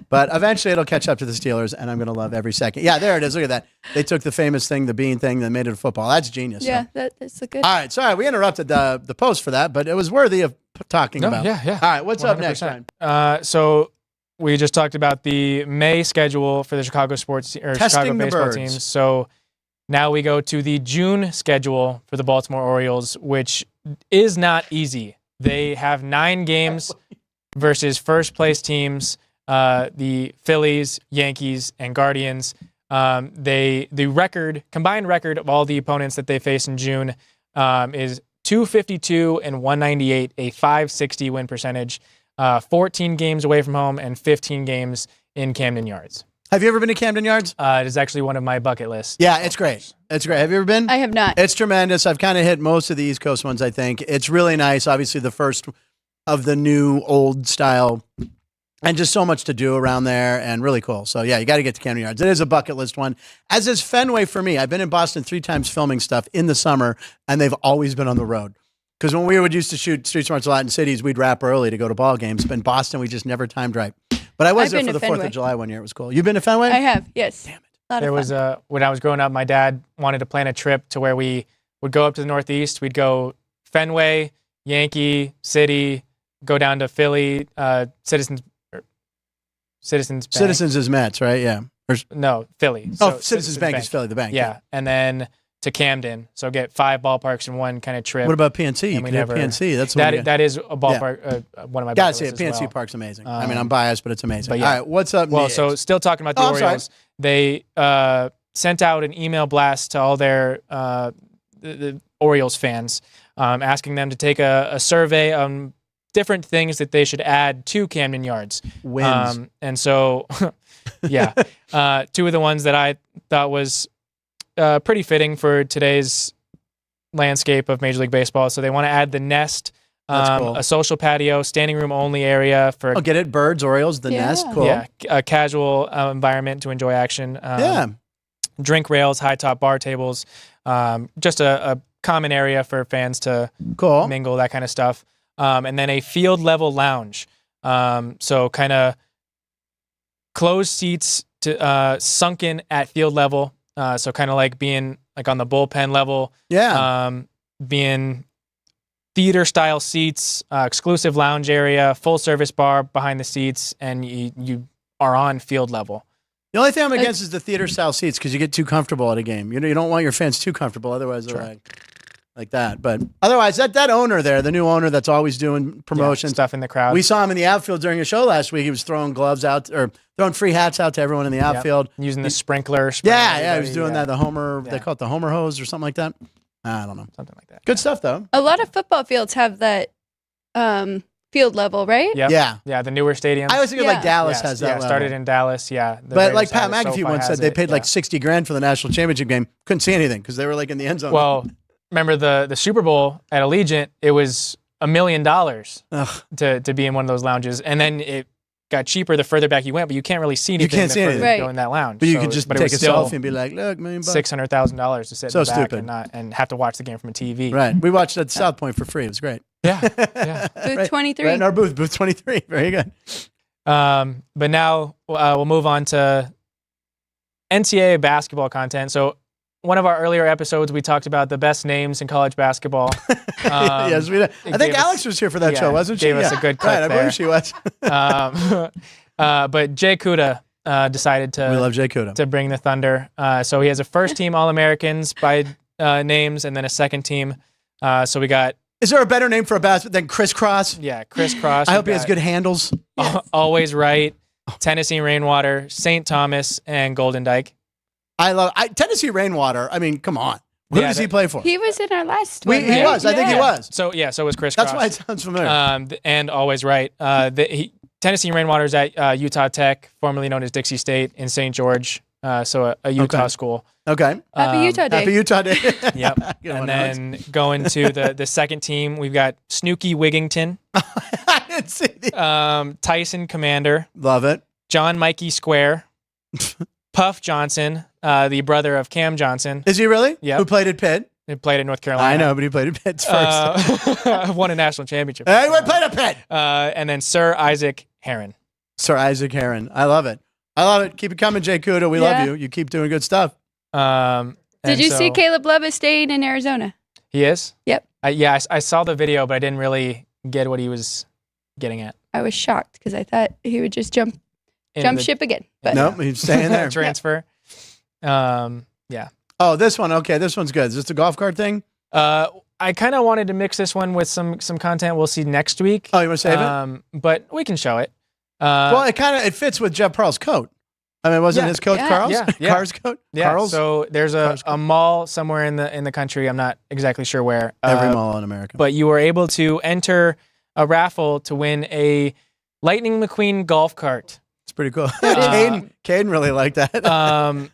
[SPEAKER 1] But eventually it'll catch up to the Steelers, and I'm going to love every second. Yeah, there it is. Look at that. They took the famous thing, the bean thing, and made it a football. That's genius.
[SPEAKER 3] Yeah, that's good.
[SPEAKER 1] All right. Sorry, we interrupted the post for that, but it was worthy of talking about.
[SPEAKER 2] Yeah.
[SPEAKER 1] All right. What's 100%. Up next, Ryan?
[SPEAKER 2] So we just talked about the May schedule for the Chicago Chicago baseball teams. So now we go to the June schedule for the Baltimore Orioles, which is not easy. They have 9 games versus first place teams, the Phillies, Yankees, and Guardians. The combined record of all the opponents that they face in June is 252 and 198, a .560 win percentage, 14 games away from home and 15 games in Camden Yards.
[SPEAKER 1] Have you ever been to Camden Yards?
[SPEAKER 2] It is actually one of my bucket lists.
[SPEAKER 1] Yeah, it's great. It's great. Have you ever been?
[SPEAKER 3] I have not.
[SPEAKER 1] It's tremendous. I've kind of hit most of the East Coast ones, I think. It's really nice. Obviously, the first of the new old style And just so much to do around there and really cool. So, yeah, you got to get to Camden Yards. It is a bucket list one, as is Fenway for me. I've been in Boston 3 times filming stuff in the summer, and they've always been on the road. Because when we would used to shoot Street Smarts a lot in cities, we'd wrap early to go to ball games. But in Boston, we just never timed right. But I was there for the 4th of July one year. It was cool. You've been to Fenway?
[SPEAKER 3] I have, yes.
[SPEAKER 1] Damn it.
[SPEAKER 2] There was when I was growing up, my dad wanted to plan a trip to where we would go up to the Northeast. We'd go Fenway, Yankee, City, go down to Philly, Citizens Bank.
[SPEAKER 1] Citizens is Mets, right? Yeah.
[SPEAKER 2] No, Philly.
[SPEAKER 1] So Citizens Bank is Philly, the bank.
[SPEAKER 2] Yeah. And then to Camden. So get 5 ballparks in one kind of trip.
[SPEAKER 1] What about PNC?
[SPEAKER 2] And we never,
[SPEAKER 1] PNC. That's
[SPEAKER 2] that is a ballpark, one of my
[SPEAKER 1] Gotta see it.
[SPEAKER 2] bucket lists
[SPEAKER 1] PNC
[SPEAKER 2] as well.
[SPEAKER 1] Park's amazing. I mean, I'm biased, but it's amazing.
[SPEAKER 2] But yeah.
[SPEAKER 1] All right, what's up
[SPEAKER 2] Well,
[SPEAKER 1] next?
[SPEAKER 2] so still talking about the Orioles. They sent out an email blast to all their the Orioles fans, asking them to take a survey on different things that they should add to Camden Yards.
[SPEAKER 1] Wins.
[SPEAKER 2] And so, yeah, 2 of the ones that I thought was pretty fitting for today's landscape of Major League Baseball. So they want to add the nest,
[SPEAKER 1] cool.
[SPEAKER 2] a social patio, standing room only area for.
[SPEAKER 1] Get it? Birds, Orioles, the nest. Cool.
[SPEAKER 2] Yeah, a casual environment to enjoy action. Drink rails, high top bar tables, just a common area for fans to mingle, that kind of stuff. And then a field level lounge. So kind of closed seats to sunken at field level. So kind of like being like on the bullpen level.
[SPEAKER 1] Yeah.
[SPEAKER 2] Being theater style seats, exclusive lounge area, full service bar behind the seats, and you are on field level.
[SPEAKER 1] The only thing I'm against is the theater style seats because you get too comfortable at a game. You don't want your fans too comfortable, otherwise they're like that. But otherwise, that owner there, the new owner that's always doing promotion
[SPEAKER 2] stuff in the crowd.
[SPEAKER 1] We saw him in the outfield during a show last week. He was throwing gloves out or throwing free hats out to everyone in the outfield.
[SPEAKER 2] Using the sprinkler.
[SPEAKER 1] Yeah, he was doing that. The Homer, they call it the Homer hose or something like that. I don't know.
[SPEAKER 2] Something like that.
[SPEAKER 1] Good stuff, though.
[SPEAKER 3] A lot of football fields have that field level, right?
[SPEAKER 2] Yep. Yeah, the newer stadiums.
[SPEAKER 1] I always think like Dallas has that level.
[SPEAKER 2] Started in Dallas,
[SPEAKER 1] But like Pat McAfee once said, they paid like $60,000 for the national championship game. Couldn't see anything because they were like in the end zone.
[SPEAKER 2] Well, remember the Super Bowl at Allegiant? It was $1 million to be in one of those lounges, and then it got cheaper the further back you went, but you can't really see anything.
[SPEAKER 1] You can't see anything.
[SPEAKER 2] Go in that lounge.
[SPEAKER 1] But you could just take a selfie and be like, "Look, $1 million."
[SPEAKER 2] $600,000 to sit in the back and have to watch the game from a TV.
[SPEAKER 1] Right. We watched it at South Point for free. It was great.
[SPEAKER 2] Yeah.
[SPEAKER 3] Booth 23.
[SPEAKER 1] Right in our booth 23. Very good.
[SPEAKER 2] But now we'll move on to NCAA basketball content. So one of our earlier episodes, we talked about the best names in college basketball.
[SPEAKER 1] Yes, we did. I think Alex was here for that show, wasn't she?
[SPEAKER 2] Gave us a good clip
[SPEAKER 1] I believe she was.
[SPEAKER 2] But Jay Kuda decided
[SPEAKER 1] we love Jay Kuda.
[SPEAKER 2] to bring the Thunder. So he has a first-team All-Americans by names and then a second-team. So we got...
[SPEAKER 1] Is there a better name for a basket than Crisscross?
[SPEAKER 2] Yeah, Crisscross.
[SPEAKER 1] I hope he has good handles.
[SPEAKER 2] Always Right, Tennessee Rainwater, St. Thomas, and Golden Dyke.
[SPEAKER 1] I love Tennessee Rainwater. I mean, come on. Who does he play for?
[SPEAKER 3] He was in our last one.
[SPEAKER 1] He was. I think he was.
[SPEAKER 2] So was Crisscross.
[SPEAKER 1] That's why it sounds familiar.
[SPEAKER 2] And Always Right. Tennessee Rainwater's at Utah Tech, formerly known as Dixie State, in St. George. So a Utah school.
[SPEAKER 1] Okay.
[SPEAKER 3] Happy Utah Day.
[SPEAKER 1] Happy Utah Day.
[SPEAKER 2] Yep. And then going to the second team, we've got Snooky Wigington.
[SPEAKER 1] I didn't see
[SPEAKER 2] Tyson Commander.
[SPEAKER 1] Love it.
[SPEAKER 2] John Mikey Square. Puff Johnson, the brother of Cam Johnson.
[SPEAKER 1] Is he really?
[SPEAKER 2] Yeah.
[SPEAKER 1] Who played at Pitt?
[SPEAKER 2] He played at North Carolina.
[SPEAKER 1] I know, but he played at Pitt first.
[SPEAKER 2] Won a national championship.
[SPEAKER 1] Hey, we played at Pitt.
[SPEAKER 2] And then Sir Isaac Heron.
[SPEAKER 1] Sir Isaac Heron. I love it. Keep it coming, Jay Kuda. We love you. You keep doing good stuff.
[SPEAKER 3] Did you see Caleb Love is staying in Arizona?
[SPEAKER 2] He is?
[SPEAKER 3] Yep.
[SPEAKER 2] I saw the video, but I didn't really get what he was getting at.
[SPEAKER 3] I was shocked because I thought he would just jump ship again. But
[SPEAKER 1] nope, he's staying there.
[SPEAKER 2] Transfer. Yeah.
[SPEAKER 1] Oh, this one. Okay, this one's good. Is this a golf cart thing?
[SPEAKER 2] I kind of wanted to mix this one with some content we'll see next week.
[SPEAKER 1] Oh, you want to save it?
[SPEAKER 2] But we can show it.
[SPEAKER 1] Well, it fits with Jeff Pearl's coat. I mean, wasn't his coat Carl's?
[SPEAKER 2] Yeah.
[SPEAKER 1] Carr's coat?
[SPEAKER 2] Yeah.
[SPEAKER 1] Carl's?
[SPEAKER 2] So there's a mall somewhere in the country. I'm not exactly sure where.
[SPEAKER 1] Every mall in America.
[SPEAKER 2] But you were able to enter a raffle to win a Lightning McQueen golf cart.
[SPEAKER 1] It's pretty cool. Caden really liked that.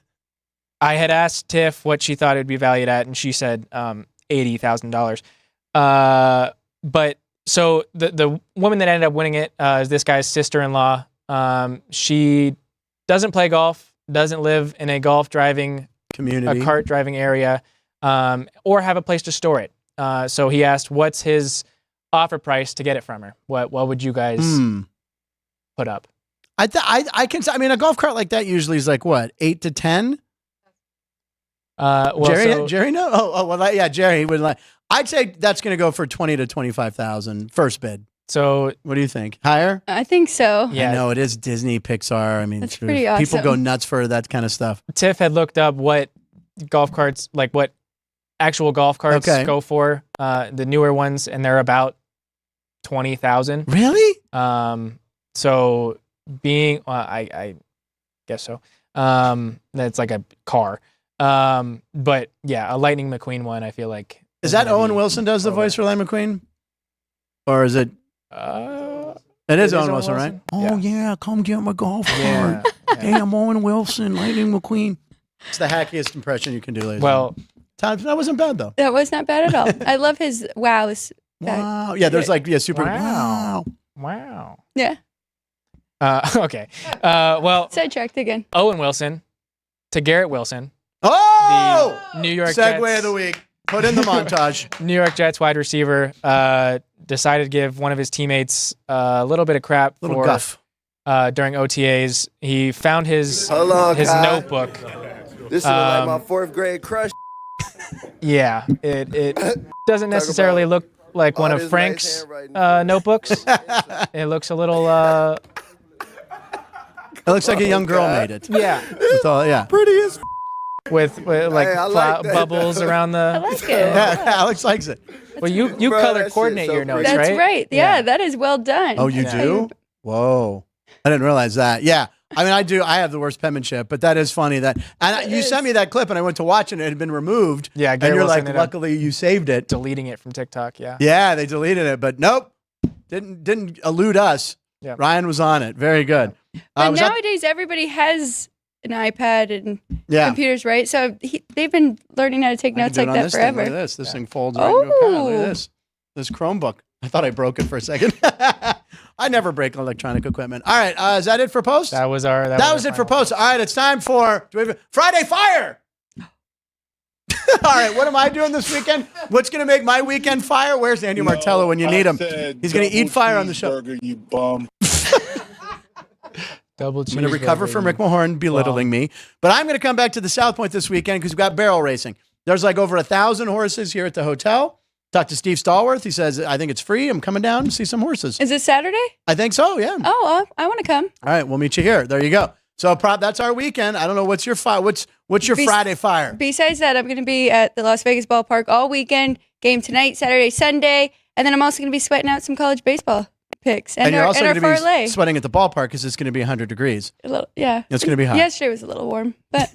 [SPEAKER 2] I had asked Tiff what she thought it would be valued at, and she said $80,000. But so the woman that ended up winning it is this guy's sister-in-law, She doesn't play golf, doesn't live in a golf driving
[SPEAKER 1] community,
[SPEAKER 2] a cart driving area, or have a place to store it. So he asked, what's his offer price to get it from her? What would you guys put up?
[SPEAKER 1] I mean, a golf cart like that usually is like what, 8 to 10? Jerry, no. Well, yeah, Jerry would like. I'd say that's going to go for 20 to 25,000 first bid.
[SPEAKER 2] So,
[SPEAKER 1] what do you think? Higher?
[SPEAKER 3] I think so.
[SPEAKER 1] Yeah, I know it is Disney, Pixar. I mean,
[SPEAKER 3] that's pretty awesome.
[SPEAKER 1] People go nuts for that kind of stuff.
[SPEAKER 2] Tiff had looked up what golf carts, like what actual golf carts go for, the newer ones, and they're about 20,000.
[SPEAKER 1] Really?
[SPEAKER 2] So being, I guess so. That's like a car. But yeah, a Lightning McQueen one, I feel like.
[SPEAKER 1] Is that Owen Wilson does the voice for Lightning McQueen? Or is it? It is Owen Wilson, right? Oh yeah, come get my golf cart. Hey, I'm Owen Wilson, Lightning McQueen. It's the hackiest impression you can do, ladies.
[SPEAKER 2] Well,
[SPEAKER 1] that wasn't bad though.
[SPEAKER 3] That was not bad at all. I love his wows.
[SPEAKER 1] Wow. Yeah, there's like super.
[SPEAKER 2] Wow.
[SPEAKER 3] Yeah.
[SPEAKER 2] Okay. Well.
[SPEAKER 3] Sidetracked again.
[SPEAKER 2] Owen Wilson to Garrett Wilson.
[SPEAKER 1] Oh!
[SPEAKER 2] The New York
[SPEAKER 1] Segue
[SPEAKER 2] Jets,
[SPEAKER 1] of the week. Put in the montage.
[SPEAKER 2] New York Jets wide receiver decided to give one of his teammates a little bit of crap
[SPEAKER 1] guff.
[SPEAKER 2] During OTAs. He found his notebook.
[SPEAKER 9] This is like my 4th grade crush.
[SPEAKER 2] Yeah, it doesn't necessarily look like one of Frank's notebooks. It looks a little.
[SPEAKER 1] It looks like a young girl made it.
[SPEAKER 2] Yeah.
[SPEAKER 1] Pretty as.
[SPEAKER 2] With like, bubbles around the.
[SPEAKER 3] I like it.
[SPEAKER 1] Yeah, Alex likes it.
[SPEAKER 2] Well, you color coordinate your notes, right?
[SPEAKER 3] That's right. Yeah, that is well done.
[SPEAKER 1] Oh, you do? Whoa. I didn't realize that. Yeah. I mean, I do. I have the worst penmanship, but that is funny that. And you sent me that clip, and I went to watch it, and it had been removed.
[SPEAKER 2] Yeah,
[SPEAKER 1] and you're like, luckily you saved it.
[SPEAKER 2] Deleting it from TikTok. Yeah.
[SPEAKER 1] Yeah, they deleted it, but nope, didn't elude us.
[SPEAKER 2] Yeah.
[SPEAKER 1] Ryan was on it. Very good.
[SPEAKER 3] But nowadays, everybody has an iPad and computers, right? So they've been learning how to take notes like that forever.
[SPEAKER 1] Look at this. This thing folds right into a pad. Look at this. This Chromebook. I thought I broke it for a second. I never break electronic equipment. All right. Is that it for post?
[SPEAKER 2] That was
[SPEAKER 1] it for post. All right. It's time for Friday Fire. All right. What am I doing this weekend? What's going to make my weekend fire? Where's Andy Martello when you need him? He's going to eat fire on the show.
[SPEAKER 7] You bum.
[SPEAKER 1] I'm going to recover from Rick Mahorn belittling me. But I'm going to come back to the South Point this weekend because we've got barrel racing. There's like over 1,000 horses here at the hotel. Talked to Steve Stallworth. He says, I think it's free. I'm coming down to see some horses.
[SPEAKER 3] Is it Saturday?
[SPEAKER 1] I think so, yeah.
[SPEAKER 3] Oh, I want to come.
[SPEAKER 1] All right, we'll meet you here. There you go. So that's our weekend. I don't know, what's your fire? What's your Friday fire?
[SPEAKER 3] Besides that, I'm going to be at the Las Vegas ballpark all weekend. Game tonight, Saturday, Sunday. And then I'm also going to be sweating out some college baseball picks.
[SPEAKER 1] And you're also going to be sweating at the ballpark because it's going to be 100 degrees.
[SPEAKER 3] Yeah.
[SPEAKER 1] It's going to be hot.
[SPEAKER 3] Yesterday was a little warm. But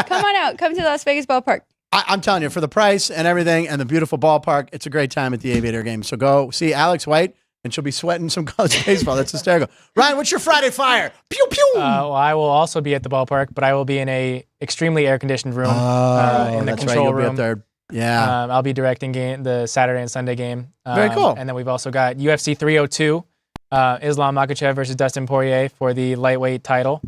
[SPEAKER 3] come on out. Come to the Las Vegas ballpark.
[SPEAKER 1] I'm telling you, for the price and everything and the beautiful ballpark, it's a great time at the Aviator game. So go see Alex White, and she'll be sweating some college baseball. That's hysterical. Ryan, what's your Friday fire? Pew, pew.
[SPEAKER 2] Well, I will also be at the ballpark, but I will be in a extremely air-conditioned room in the control room.
[SPEAKER 1] Be up there. Yeah.
[SPEAKER 2] I'll be directing the Saturday and Sunday game.
[SPEAKER 1] Very cool.
[SPEAKER 2] And then we've also got UFC 302, Islam Makhachev versus Dustin Poirier for the lightweight title.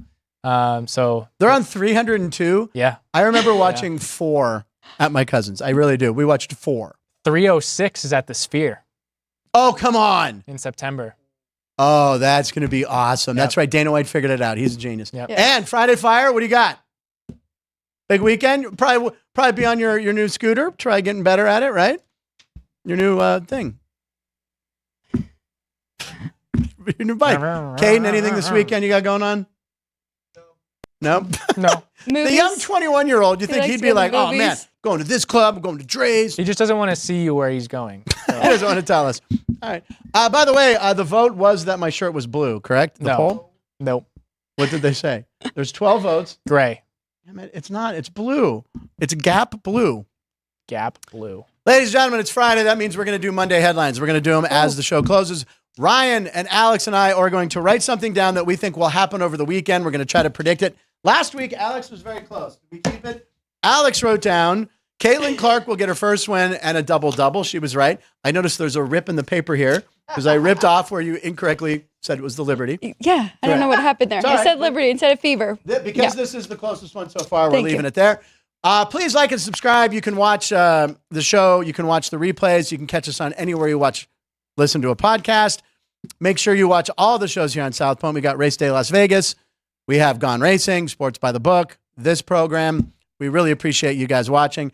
[SPEAKER 2] So
[SPEAKER 1] they're on 302.
[SPEAKER 2] Yeah.
[SPEAKER 1] I remember watching 4 at my cousin's. I really do. We watched 4.
[SPEAKER 2] 306 is at the Sphere.
[SPEAKER 1] Oh, come on.
[SPEAKER 2] In September.
[SPEAKER 1] Oh, that's going to be awesome.
[SPEAKER 2] Yep.
[SPEAKER 1] That's right. Dana White figured it out. He's a genius.
[SPEAKER 2] Yep.
[SPEAKER 1] And Friday Fire, what do you got? Big weekend? Probably be on your new scooter. Try getting better at it, right? Your new thing. Your new bike. Caden, anything this weekend you got going on? No?
[SPEAKER 2] No.
[SPEAKER 1] The young 21-year-old, you think he'd be like, oh, man, going to this club, going to Dre's.
[SPEAKER 2] He just doesn't want to see you where he's going. So.
[SPEAKER 1] He doesn't want to tell us. All right. By the way, the vote was that my shirt was blue, correct? The poll?
[SPEAKER 2] Nope.
[SPEAKER 1] What did they say? There's 12 votes.
[SPEAKER 2] Gray.
[SPEAKER 1] Damn it, it's not. It's blue. It's Gap blue.
[SPEAKER 2] Gap blue.
[SPEAKER 1] Ladies and gentlemen, it's Friday. That means we're going to do Monday headlines. We're going to do them as the show closes. Ryan and Alex and I are going to write something down that we think will happen over the weekend. We're going to try to predict it. Last week, Alex was very close. Did we keep it? Alex wrote down, Caitlin Clark will get her first win and a double-double. She was right. I noticed there's a rip in the paper here because I ripped off where you incorrectly Said it was the Liberty.
[SPEAKER 3] Yeah, I don't know what happened there. I said Liberty instead of Fever.
[SPEAKER 1] Because this is the closest one so far, we're leaving it there. Please like and subscribe. You can watch the show. You can watch the replays. You can catch us on anywhere you listen to a podcast. Make sure you watch all the shows here on South Point. We got Race Day Las Vegas. We have Gone Racing, Sports by the Book, this program. We really appreciate you guys watching.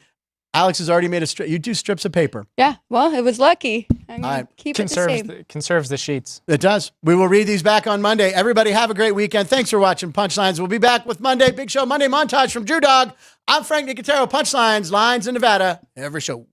[SPEAKER 1] Alex has already made a strip. You do strips of paper.
[SPEAKER 3] Yeah, well, it was lucky. I'm gonna keep it the same.
[SPEAKER 2] Conserves the sheets.
[SPEAKER 1] It does. We will read these back on Monday. Everybody have a great weekend. Thanks for watching Punchlines. We'll be back with Monday. Big Show Monday montage from Drew Dog. I'm Frank Nicotero. Punchlines, Lines in Nevada. Every show.